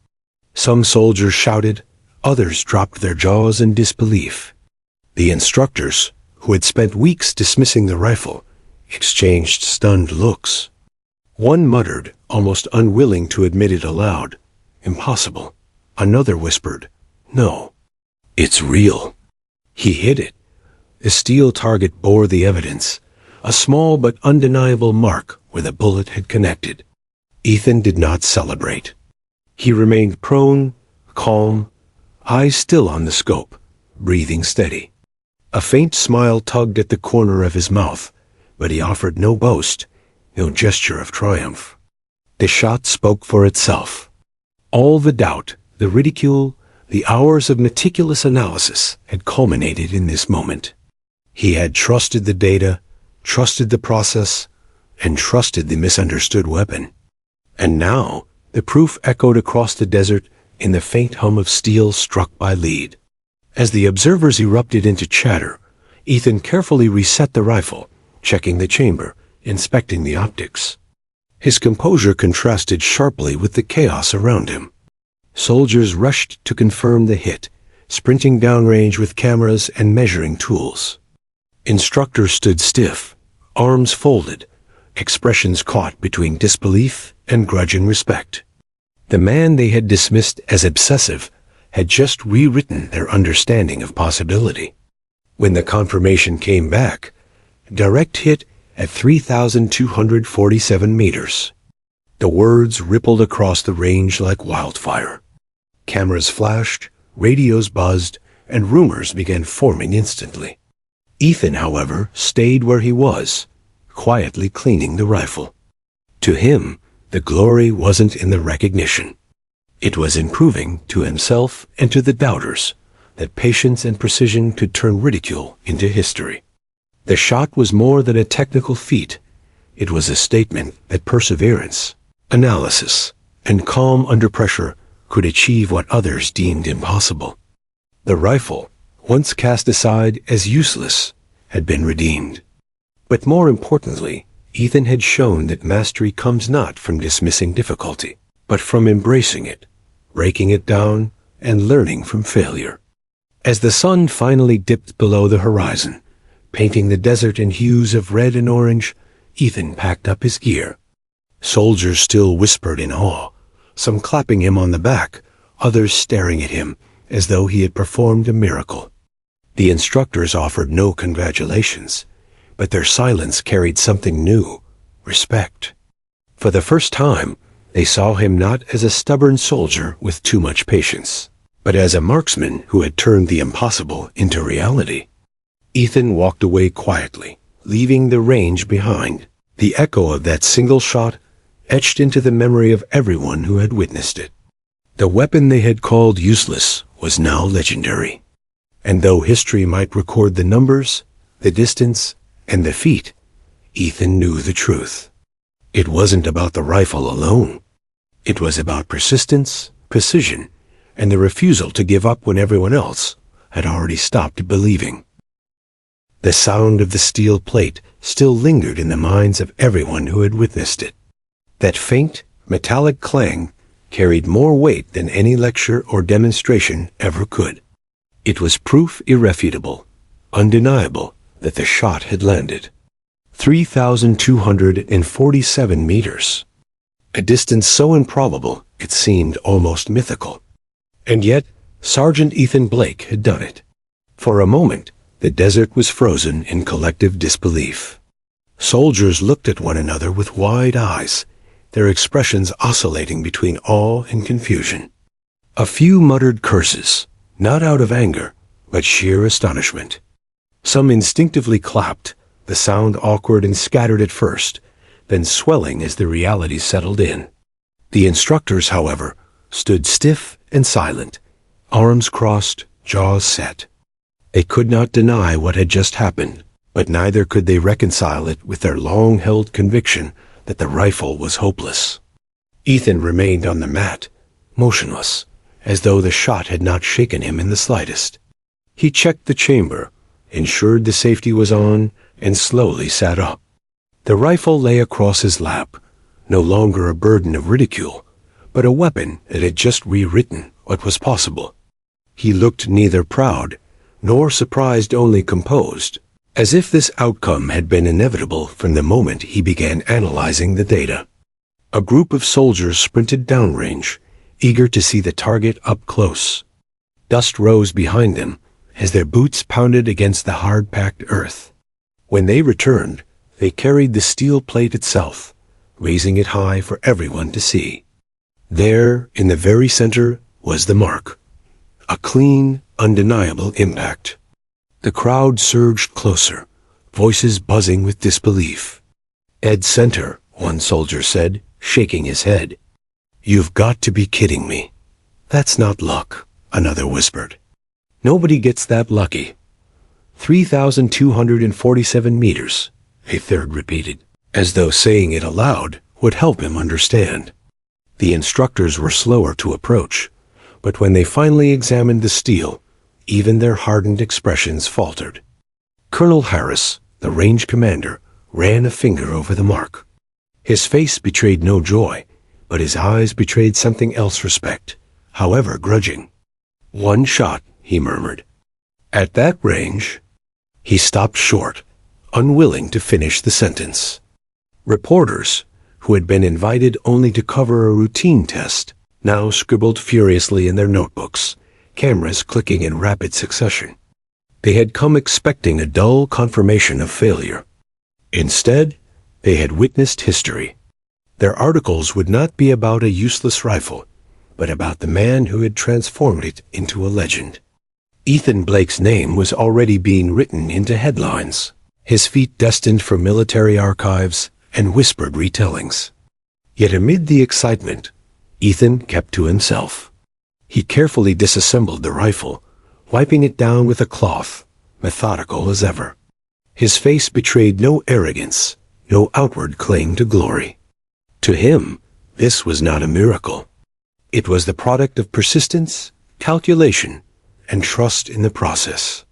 Some soldiers shouted, others dropped their jaws in disbelief. The instructors, who had spent weeks dismissing the rifle, exchanged stunned looks. One muttered, almost unwilling to admit it aloud, "Impossible." Another whispered, "No, it's real." He hit it. The steel target bore the evidence, a small but undeniable mark where the bullet had connected. Ethan did not celebrate. He remained prone, calm, eyes still on the scope, breathing steady. A faint smile tugged at the corner of his mouth, but he offered no boast, no gesture of triumph. The shot spoke for itself. All the doubt, the ridicule, the hours of meticulous analysis had culminated in this moment. He had trusted the data, trusted the process, and trusted the misunderstood weapon. And now, the proof echoed across the desert in the faint hum of steel struck by lead. As the observers erupted into chatter, Ethan carefully reset the rifle, checking the chamber, inspecting the optics. His composure contrasted sharply with the chaos around him. Soldiers rushed to confirm the hit, sprinting downrange with cameras and measuring tools. Instructors stood stiff, arms folded, expressions caught between disbelief and grudging respect. The man they had dismissed as obsessive had just rewritten their understanding of possibility. When the confirmation came back, direct hit at 3,247 meters. The words rippled across the range like wildfire. Cameras flashed, radios buzzed, and rumors began forming instantly. Ethan, however, stayed where he was, quietly cleaning the rifle. To him, the glory wasn't in the recognition. It was in proving to himself and to the doubters that patience and precision could turn ridicule into history. The shot was more than a technical feat. It was a statement that perseverance, analysis, and calm under pressure could achieve what others deemed impossible. The rifle, once cast aside as useless, had been redeemed. But more importantly, Ethan had shown that mastery comes not from dismissing difficulty, but from embracing it, breaking it down, and learning from failure. As the sun finally dipped below the horizon, painting the desert in hues of red and orange, Ethan packed up his gear. Soldiers still whispered in awe, some clapping him on the back, others staring at him as though he had performed a miracle. The instructors offered no congratulations, but their silence carried something new, respect. For the first time, they saw him not as a stubborn soldier with too much patience, but as a marksman who had turned the impossible into reality. Ethan walked away quietly, leaving the range behind. The echo of that single shot etched into the memory of everyone who had witnessed it. The weapon they had called useless was now legendary. And though history might record the numbers, the distance, and the feat, Ethan knew the truth. It wasn't about the rifle alone. It was about persistence, precision, and the refusal to give up when everyone else had already stopped believing. The sound of the steel plate still lingered in the minds of everyone who had witnessed it. That faint, metallic clang carried more weight than any lecture or demonstration ever could. It was proof irrefutable, undeniable, that the shot had landed. 3,247 meters. A distance so improbable it seemed almost mythical. And yet, Sergeant Ethan Blake had done it. For a moment, the desert was frozen in collective disbelief. Soldiers looked at one another with wide eyes, their expressions oscillating between awe and confusion. A few muttered curses, not out of anger, but sheer astonishment. Some instinctively clapped, the sound awkward and scattered at first, then swelling as the reality settled in. The instructors, however, stood stiff and silent, arms crossed, jaws set. They could not deny what had just happened, but neither could they reconcile it with their long-held conviction that the rifle was hopeless. Ethan remained on the mat, motionless, as though the shot had not shaken him in the slightest. He checked the chamber, ensured the safety was on, and slowly sat up. The rifle lay across his lap, no longer a burden of ridicule, but a weapon that had just rewritten what was possible. He looked neither proud nor surprised, only composed, as if this outcome had been inevitable from the moment he began analyzing the data. A group of soldiers sprinted downrange, eager to see the target up close. Dust rose behind them as their boots pounded against the hard-packed earth. When they returned, they carried the steel plate itself, raising it high for everyone to see. There, in the very center, was the mark. A clean, undeniable impact. The crowd surged closer, voices buzzing with disbelief. "Dead center," one soldier said, shaking his head. "You've got to be kidding me." "That's not luck," another whispered. "Nobody gets that lucky." 3,247 meters, a third repeated, as though saying it aloud would help him understand. The instructors were slower to approach, but when they finally examined the steel, even their hardened expressions faltered. Colonel Harris, the range commander, ran a finger over the mark. His face betrayed no joy, but his eyes betrayed something else: respect, however grudging. "One shot," he murmured. "At that range—" He stopped short, unwilling to finish the sentence. Reporters, who had been invited only to cover a routine test, now scribbled furiously in their notebooks, cameras clicking in rapid succession. They had come expecting a dull confirmation of failure. Instead, they had witnessed history. Their articles would not be about a useless rifle, but about the man who had transformed it into a legend. Ethan Blake's name was already being written into headlines, his feat destined for military archives and whispered retellings. Yet amid the excitement, Ethan kept to himself. He carefully disassembled the rifle, wiping it down with a cloth, methodical as ever. His face betrayed no arrogance, no outward claim to glory. To him, this was not a miracle. It was the product of persistence, calculation, and trust in the process.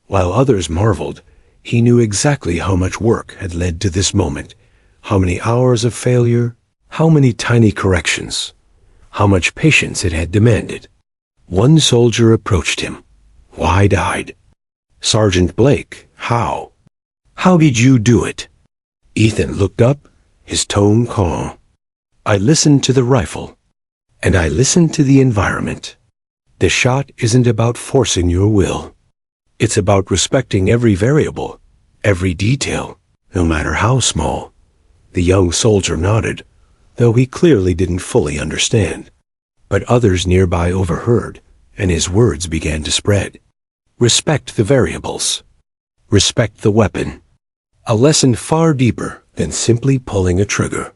While others marveled, he knew exactly how much work had led to this moment, how many hours of failure, how many tiny corrections, how much patience it had demanded. One soldier approached him, wide-eyed. "Sergeant Blake, how? How did you do it?" Ethan looked up, his tone calm. "I listened to the rifle, and I listened to the environment. The shot isn't about forcing your will. It's about respecting every variable, every detail, no matter how small." The young soldier nodded, though he clearly didn't fully understand. But others nearby overheard, and his words began to spread. Respect the variables. Respect the weapon. A lesson far deeper than simply pulling a trigger.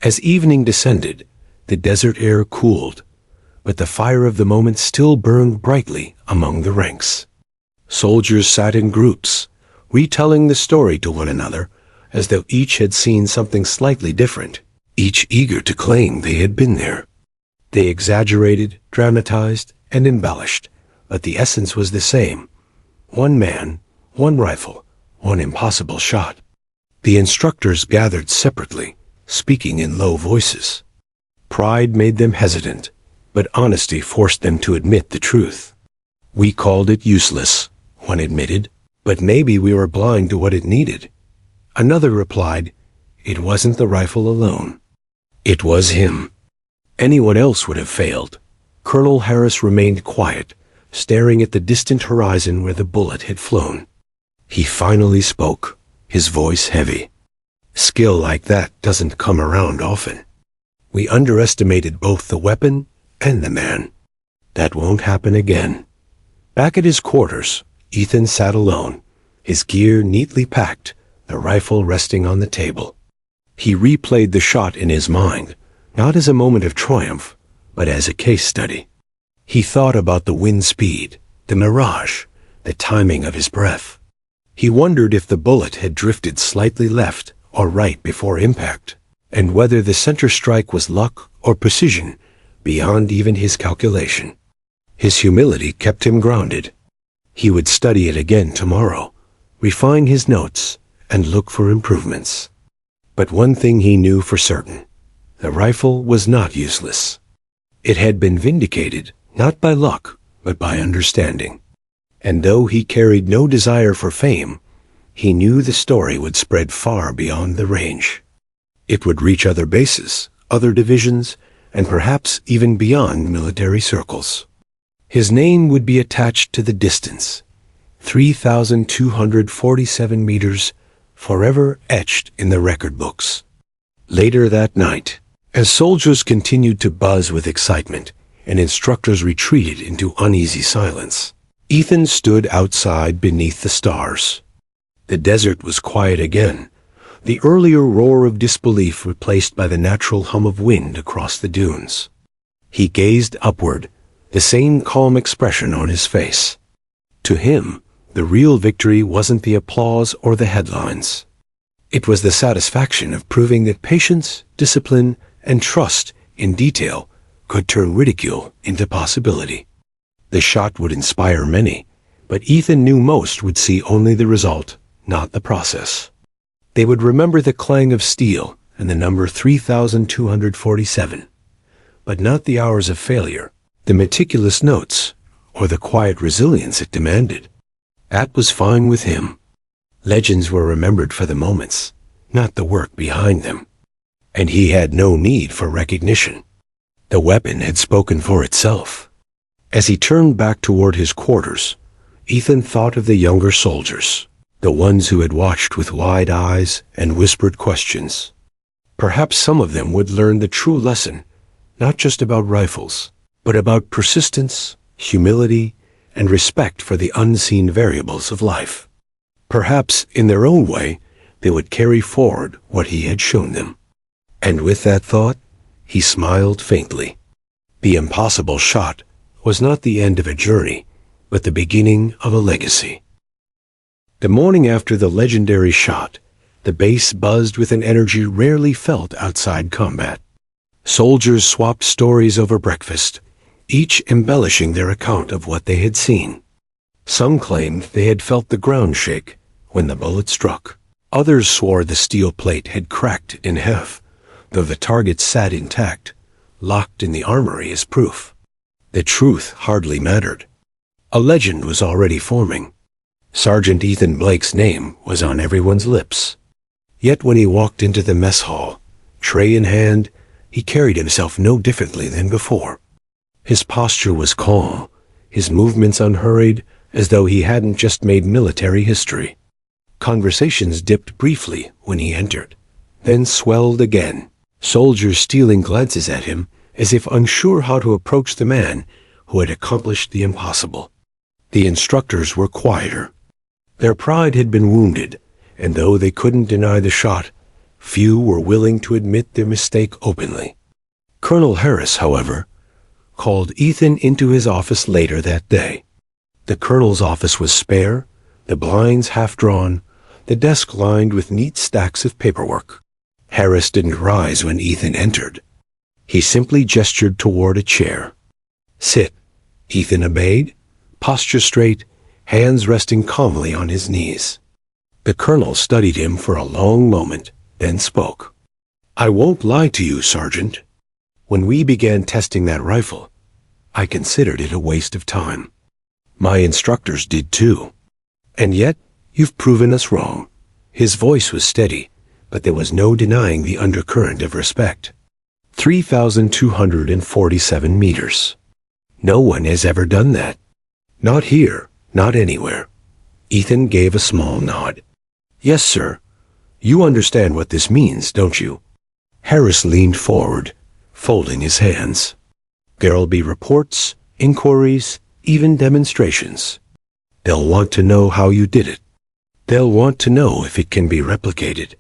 As evening descended, the desert air cooled, but the fire of the moment still burned brightly among the ranks. Soldiers sat in groups, retelling the story to one another as though each had seen something slightly different, each eager to claim they had been there. They exaggerated, dramatized, and embellished, but the essence was the same. One man, one rifle, one impossible shot. The instructors gathered separately, speaking in low voices. Pride made them hesitant, but honesty forced them to admit the truth. "We called it useless," one admitted, "but maybe we were blind to what it needed." Another replied, "It wasn't the rifle alone. It was him." Anyone else would have failed. Colonel Harris remained quiet, staring at the distant horizon where the bullet had flown. He finally spoke, his voice heavy. "Skill like that doesn't come around often. We underestimated both the weapon and the man. That won't happen again." Back at his quarters, Ethan sat alone, his gear neatly packed, the rifle resting on the table. He replayed the shot in his mind, not as a moment of triumph, but as a case study. He thought about the wind speed, the mirage, the timing of his breath. He wondered if the bullet had drifted slightly left or right before impact, and whether the center strike was luck or precision beyond even his calculation. His humility kept him grounded. He would study it again tomorrow, refine his notes, and look for improvements. But one thing he knew for certain: the rifle was not useless. It had been vindicated, not by luck, but by understanding. And though he carried no desire for fame, he knew the story would spread far beyond the range. It would reach other bases, other divisions, and perhaps even beyond military circles. His name would be attached to the distance, 3,247 meters, forever etched in the record books. Later that night, as soldiers continued to buzz with excitement and instructors retreated into uneasy silence, Ethan stood outside beneath the stars. The desert was quiet again, the earlier roar of disbelief replaced by the natural hum of wind across the dunes. He gazed upward, the same calm expression on his face. To him, the real victory wasn't the applause or the headlines. It was the satisfaction of proving that patience, discipline, and trust in detail could turn ridicule into possibility. The shot would inspire many, but Ethan knew most would see only the result, not the process. They would remember the clang of steel and the number 3,247, but not the hours of failure, the meticulous notes, or the quiet resilience it demanded. That was fine with him. Legends were remembered for the moments, not the work behind them. And he had no need for recognition. The weapon had spoken for itself. As he turned back toward his quarters, Ethan thought of the younger soldiers, the ones who had watched with wide eyes and whispered questions. Perhaps some of them would learn the true lesson, not just about rifles, but about persistence, humility, and respect for the unseen variables of life. Perhaps, in their own way, they would carry forward what he had shown them. And with that thought, he smiled faintly. The impossible shot was not the end of a journey, but the beginning of a legacy. The morning after the legendary shot, the base buzzed with an energy rarely felt outside combat. Soldiers swapped stories over breakfast, each embellishing their account of what they had seen. Some claimed they had felt the ground shake when the bullet struck. Others swore the steel plate had cracked in half, though the target sat intact, locked in the armory as proof. The truth hardly mattered. A legend was already forming. Sergeant Ethan Blake's name was on everyone's lips. Yet when he walked into the mess hall, tray in hand, he carried himself no differently than before. His posture was calm, his movements unhurried, as though he hadn't just made military history. Conversations dipped briefly when he entered, then swelled again, soldiers stealing glances at him as if unsure how to approach the man who had accomplished the impossible. The instructors were quieter. Their pride had been wounded, and though they couldn't deny the shot, few were willing to admit their mistake openly. Colonel Harris, however, called Ethan into his office later that day. The colonel's office was spare, the blinds half-drawn, the desk lined with neat stacks of paperwork. Harris didn't rise when Ethan entered. He simply gestured toward a chair. "Sit." Ethan obeyed, posture straight, hands resting calmly on his knees. The colonel studied him for a long moment, then spoke. "I won't lie to you, Sergeant. When we began testing that rifle, I considered it a waste of time. My instructors did too. And yet, you've proven us wrong." His voice was steady, but there was no denying the undercurrent of respect. 3,247 meters. No one has ever done that. Not here, not anywhere. Ethan gave a small nod. "Yes, sir. You understand what this means, don't you?" Harris leaned forward, folding his hands. "There'll be reports, inquiries, even demonstrations. They'll want to know how you did it. They'll want to know if it can be replicated.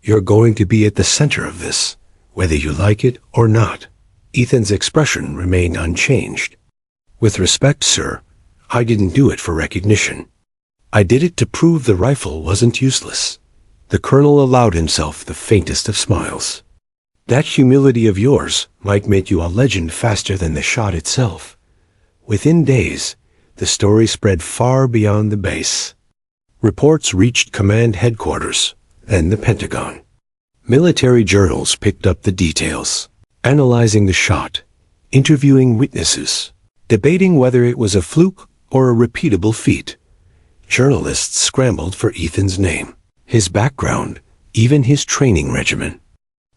You're going to be at the center of this, whether you like it or not." Ethan's expression remained unchanged. "With respect, sir, I didn't do it for recognition. I did it to prove the rifle wasn't useless." The colonel allowed himself the faintest of smiles. "That humility of yours might make you a legend faster than the shot itself." Within days, the story spread far beyond the base. Reports reached command headquarters and the Pentagon. Military journals picked up the details, analyzing the shot, interviewing witnesses, debating whether it was a fluke or a repeatable feat. Journalists scrambled for Ethan's name, his background, even his training regimen.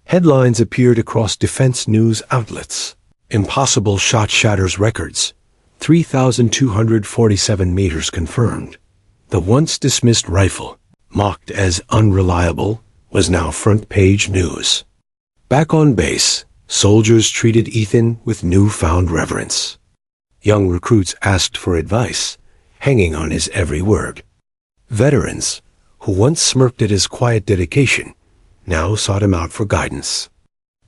Headlines appeared across defense news outlets. "Impossible shot shatters records. 3,247 meters confirmed." The once dismissed rifle, mocked as unreliable, was now front-page news. Back on base, soldiers treated Ethan with newfound reverence. Young recruits asked for advice, hanging on his every word. Veterans, who once smirked at his quiet dedication, now sought him out for guidance.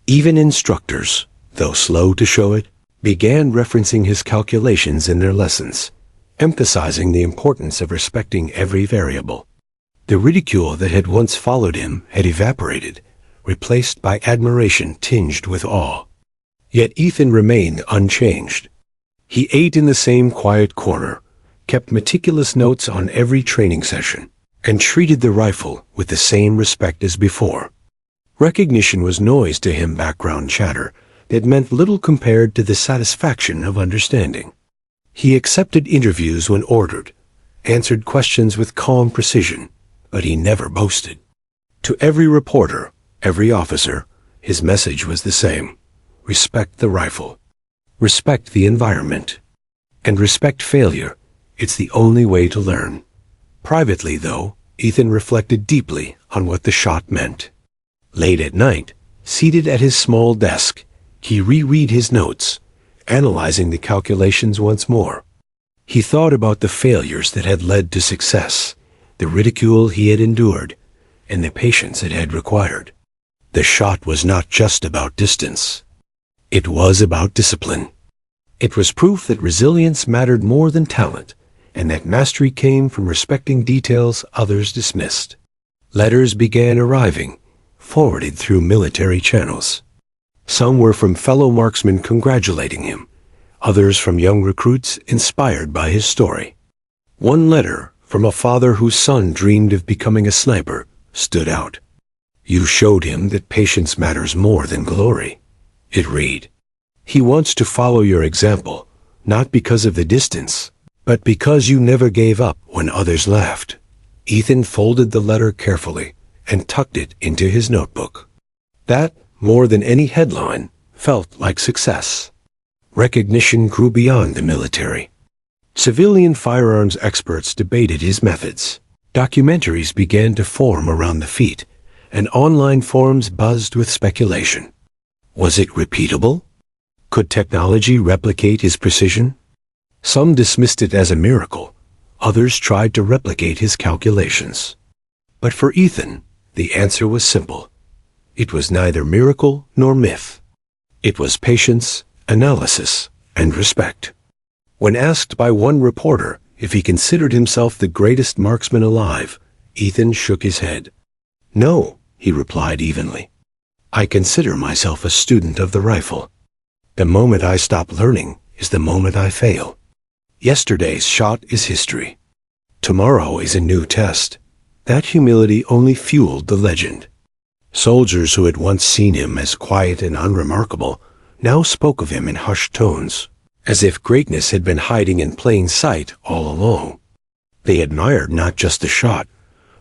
Even instructors, though slow to show it, began referencing his calculations in their lessons, emphasizing the importance of respecting every variable. The ridicule that had once followed him had evaporated, replaced by admiration tinged with awe. Yet Ethan remained unchanged. He ate in the same quiet corner, kept meticulous notes on every training session, and treated the rifle with the same respect as before. Recognition was noise to him, background chatter that meant little compared to the satisfaction of understanding. He accepted interviews when ordered, answered questions with calm precision, but he never boasted. To every reporter, every officer, his message was the same: respect the rifle, respect the environment, and respect failure. It's the only way to learn. Privately, though, Ethan reflected deeply on what the shot meant. Late at night, seated at his small desk, he reread his notes, analyzing the calculations once more. He thought about the failures that had led to success, the ridicule he had endured, and the patience it had required. The shot was not just about distance. It was about discipline. It was proof that resilience mattered more than talent, and that mastery came from respecting details others dismissed. Letters began arriving, forwarded through military channels. Some were from fellow marksmen congratulating him, others from young recruits inspired by his story. One letter, from a father whose son dreamed of becoming a sniper, stood out. "You showed him that patience matters more than glory," it read. "He wants to follow your example, not because of the distance, but because you never gave up when others laughed." Ethan folded the letter carefully and tucked it into his notebook. That, more than any headline, felt like success. Recognition grew beyond the military. Civilian firearms experts debated his methods. Documentaries began to form around the feat, and online forums buzzed with speculation. Was it repeatable? Could technology replicate his precision? Some dismissed it as a miracle. Others tried to replicate his calculations. But for Ethan, the answer was simple. It was neither miracle nor myth. It was patience, analysis, and respect. When asked by one reporter if he considered himself the greatest marksman alive, Ethan shook his head. "No," he replied evenly. I consider myself a student of the rifle. The moment I stop learning is the moment I fail. Yesterday's shot is history. Tomorrow is a new test. That humility only fueled the legend. Soldiers who had once seen him as quiet and unremarkable now spoke of him in hushed tones, as if greatness had been hiding in plain sight all along. They admired not just the shot,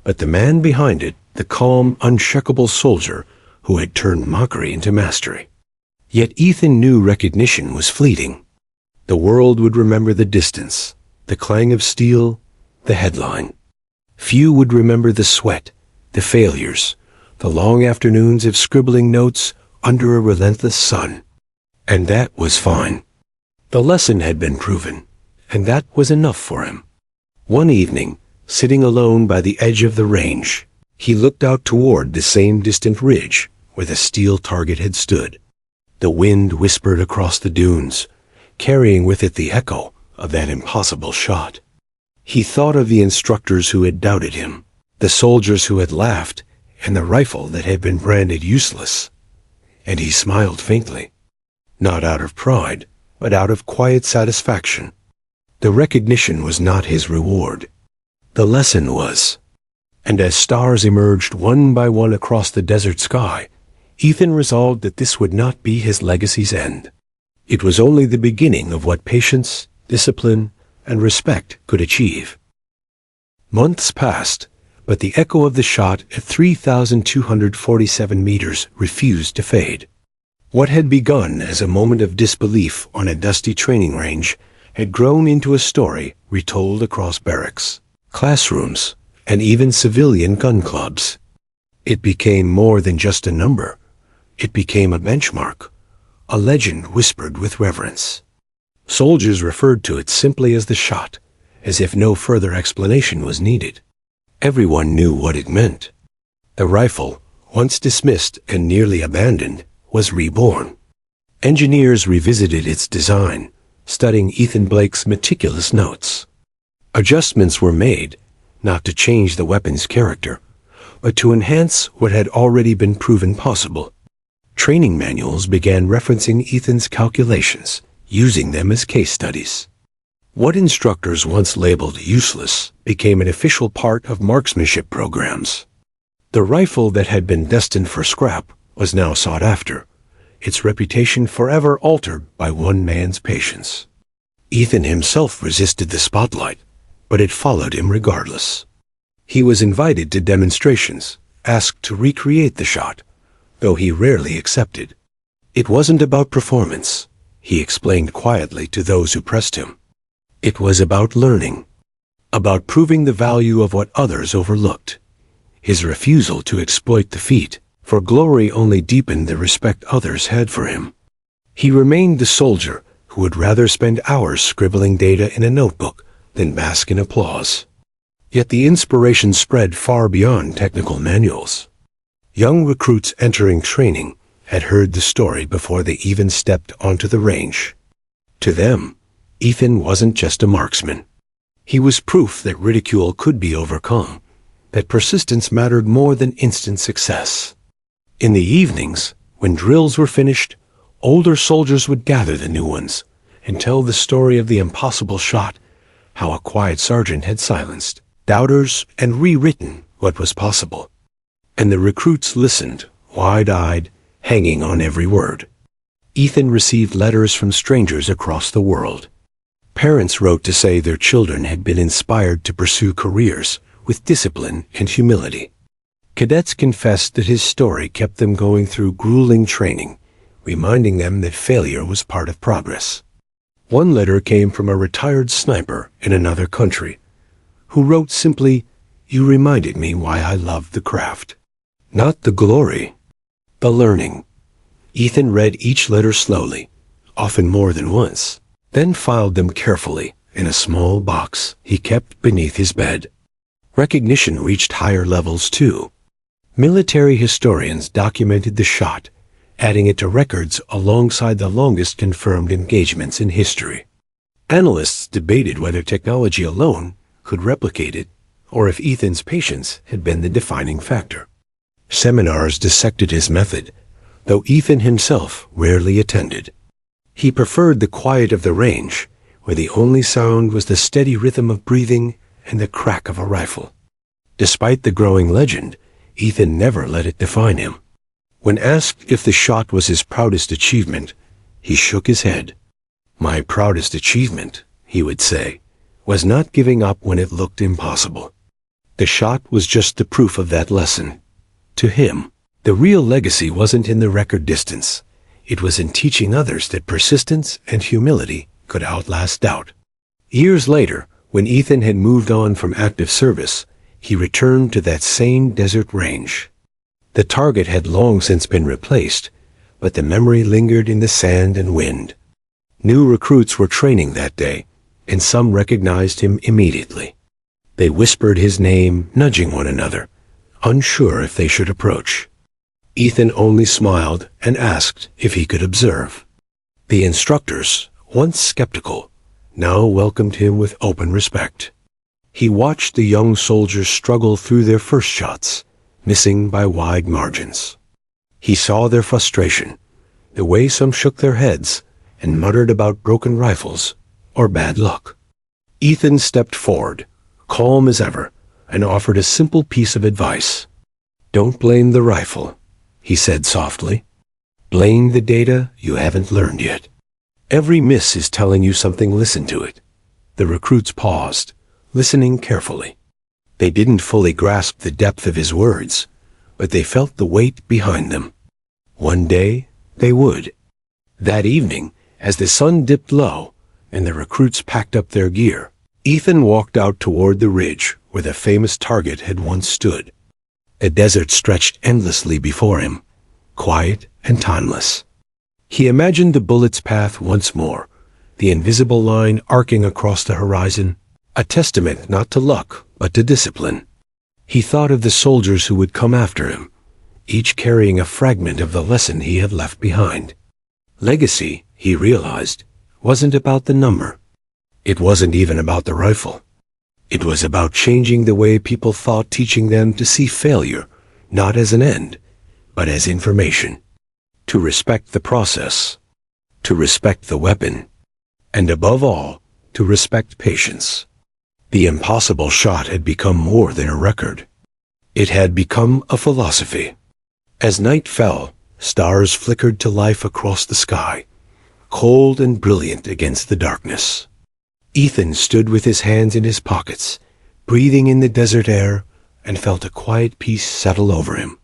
but the man behind it, the calm, unshakable soldier who had turned mockery into mastery. Yet Ethan knew recognition was fleeting. The world would remember the distance, the clang of steel, the headline. Few would remember the sweat, the failures, the long afternoons of scribbling notes under a relentless sun. And that was fine. The lesson had been proven, and that was enough for him. One evening, sitting alone by the edge of the range, he looked out toward the same distant ridge where the steel target had stood. The wind whispered across the dunes, carrying with it the echo of that impossible shot. He thought of the instructors who had doubted him, the soldiers who had laughed, and the rifle that had been branded useless. And he smiled faintly, not out of pride, but out of quiet satisfaction. The recognition was not his reward. The lesson was. And as stars emerged one by one across the desert sky, Ethan resolved that this would not be his legacy's end. It was only the beginning of what patience, discipline, and respect could achieve. Months passed, but the echo of the shot at 3,247 meters refused to fade. What had begun as a moment of disbelief on a dusty training range had grown into a story retold across barracks, classrooms, and even civilian gun clubs. It became more than just a number. It became a benchmark, a legend whispered with reverence. Soldiers referred to it simply as the shot, as if no further explanation was needed. Everyone knew what it meant. The rifle, once dismissed and nearly abandoned, was reborn. Engineers revisited its design, studying Ethan Blake's meticulous notes. Adjustments were made, not to change the weapon's character, but to enhance what had already been proven possible. Training manuals began referencing Ethan's calculations, using them as case studies. What instructors once labeled useless became an official part of marksmanship programs. The rifle that had been destined for scrap was now sought after, its reputation forever altered by one man's patience. Ethan himself resisted the spotlight, but it followed him regardless. He was invited to demonstrations, asked to recreate the shot, though he rarely accepted. It wasn't about performance, he explained quietly to those who pressed him. It was about learning, about proving the value of what others overlooked. His refusal to exploit the feat for glory only deepened the respect others had for him. He remained the soldier who would rather spend hours scribbling data in a notebook than bask in applause. Yet the inspiration spread far beyond technical manuals. Young recruits entering training had heard the story before they even stepped onto the range. To them, Ethan wasn't just a marksman. He was proof that ridicule could be overcome, that persistence mattered more than instant success. In the evenings, when drills were finished, older soldiers would gather the new ones and tell the story of the impossible shot, how a quiet sergeant had silenced doubters and rewritten what was possible. And the recruits listened, wide-eyed, hanging on every word. Ethan received letters from strangers across the world. Parents wrote to say their children had been inspired to pursue careers with discipline and humility. Cadets confessed that his story kept them going through grueling training, reminding them that failure was part of progress. One letter came from a retired sniper in another country, who wrote simply, "You reminded me why I loved the craft." Not the glory, the learning. Ethan read each letter slowly, often more than once, then filed them carefully in a small box he kept beneath his bed. Recognition reached higher levels too. Military historians documented the shot, adding it to records alongside the longest confirmed engagements in history. Analysts debated whether technology alone could replicate it, or if Ethan's patience had been the defining factor. Seminars dissected his method, though Ethan himself rarely attended. He preferred the quiet of the range, where the only sound was the steady rhythm of breathing and the crack of a rifle. Despite the growing legend, Ethan never let it define him. When asked if the shot was his proudest achievement, he shook his head. "My proudest achievement," he would say, "was not giving up when it looked impossible." The shot was just the proof of that lesson. To him, the real legacy wasn't in the record distance. It was in teaching others that persistence and humility could outlast doubt. Years later, when Ethan had moved on from active service, he returned to that same desert range. The target had long since been replaced, but the memory lingered in the sand and wind. New recruits were training that day, and some recognized him immediately. They whispered his name, nudging one another, unsure if they should approach. Ethan only smiled and asked if he could observe. The instructors, once skeptical, now welcomed him with open respect. He watched the young soldiers struggle through their first shots, missing by wide margins. He saw their frustration, the way some shook their heads and muttered about broken rifles or bad luck. Ethan stepped forward, calm as ever, and offered a simple piece of advice. "Don't blame the rifle," he said softly. "Blame the data you haven't learned yet. Every miss is telling you something. Listen to it." The recruits paused, listening carefully. They didn't fully grasp the depth of his words, but they felt the weight behind them. One day, they would. That evening, as the sun dipped low and the recruits packed up their gear, Ethan walked out toward the ridge where the famous target had once stood. A desert stretched endlessly before him, quiet and timeless. He imagined the bullet's path once more, the invisible line arcing across the horizon, a testament not to luck, but to discipline. He thought of the soldiers who would come after him, each carrying a fragment of the lesson he had left behind. Legacy, he realized, wasn't about the number. It wasn't even about the rifle. It was about changing the way people thought, teaching them to see failure not as an end, but as information. To respect the process, to respect the weapon, and above all, to respect patience. The impossible shot had become more than a record. It had become a philosophy. As night fell, stars flickered to life across the sky, cold and brilliant against the darkness. Ethan stood with his hands in his pockets, breathing in the desert air, and felt a quiet peace settle over him.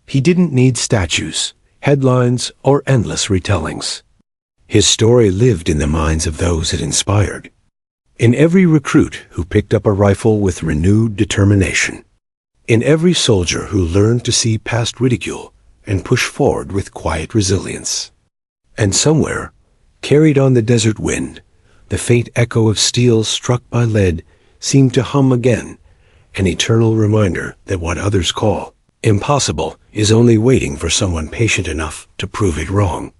He didn't need statues, headlines, or endless retellings. His story lived in the minds of those it inspired, in every recruit who picked up a rifle with renewed determination, in every soldier who learned to see past ridicule and push forward with quiet resilience. And somewhere, carried on the desert wind, the faint echo of steel struck by lead seemed to hum again, an eternal reminder that what others call impossible is only waiting for someone patient enough to prove it wrong.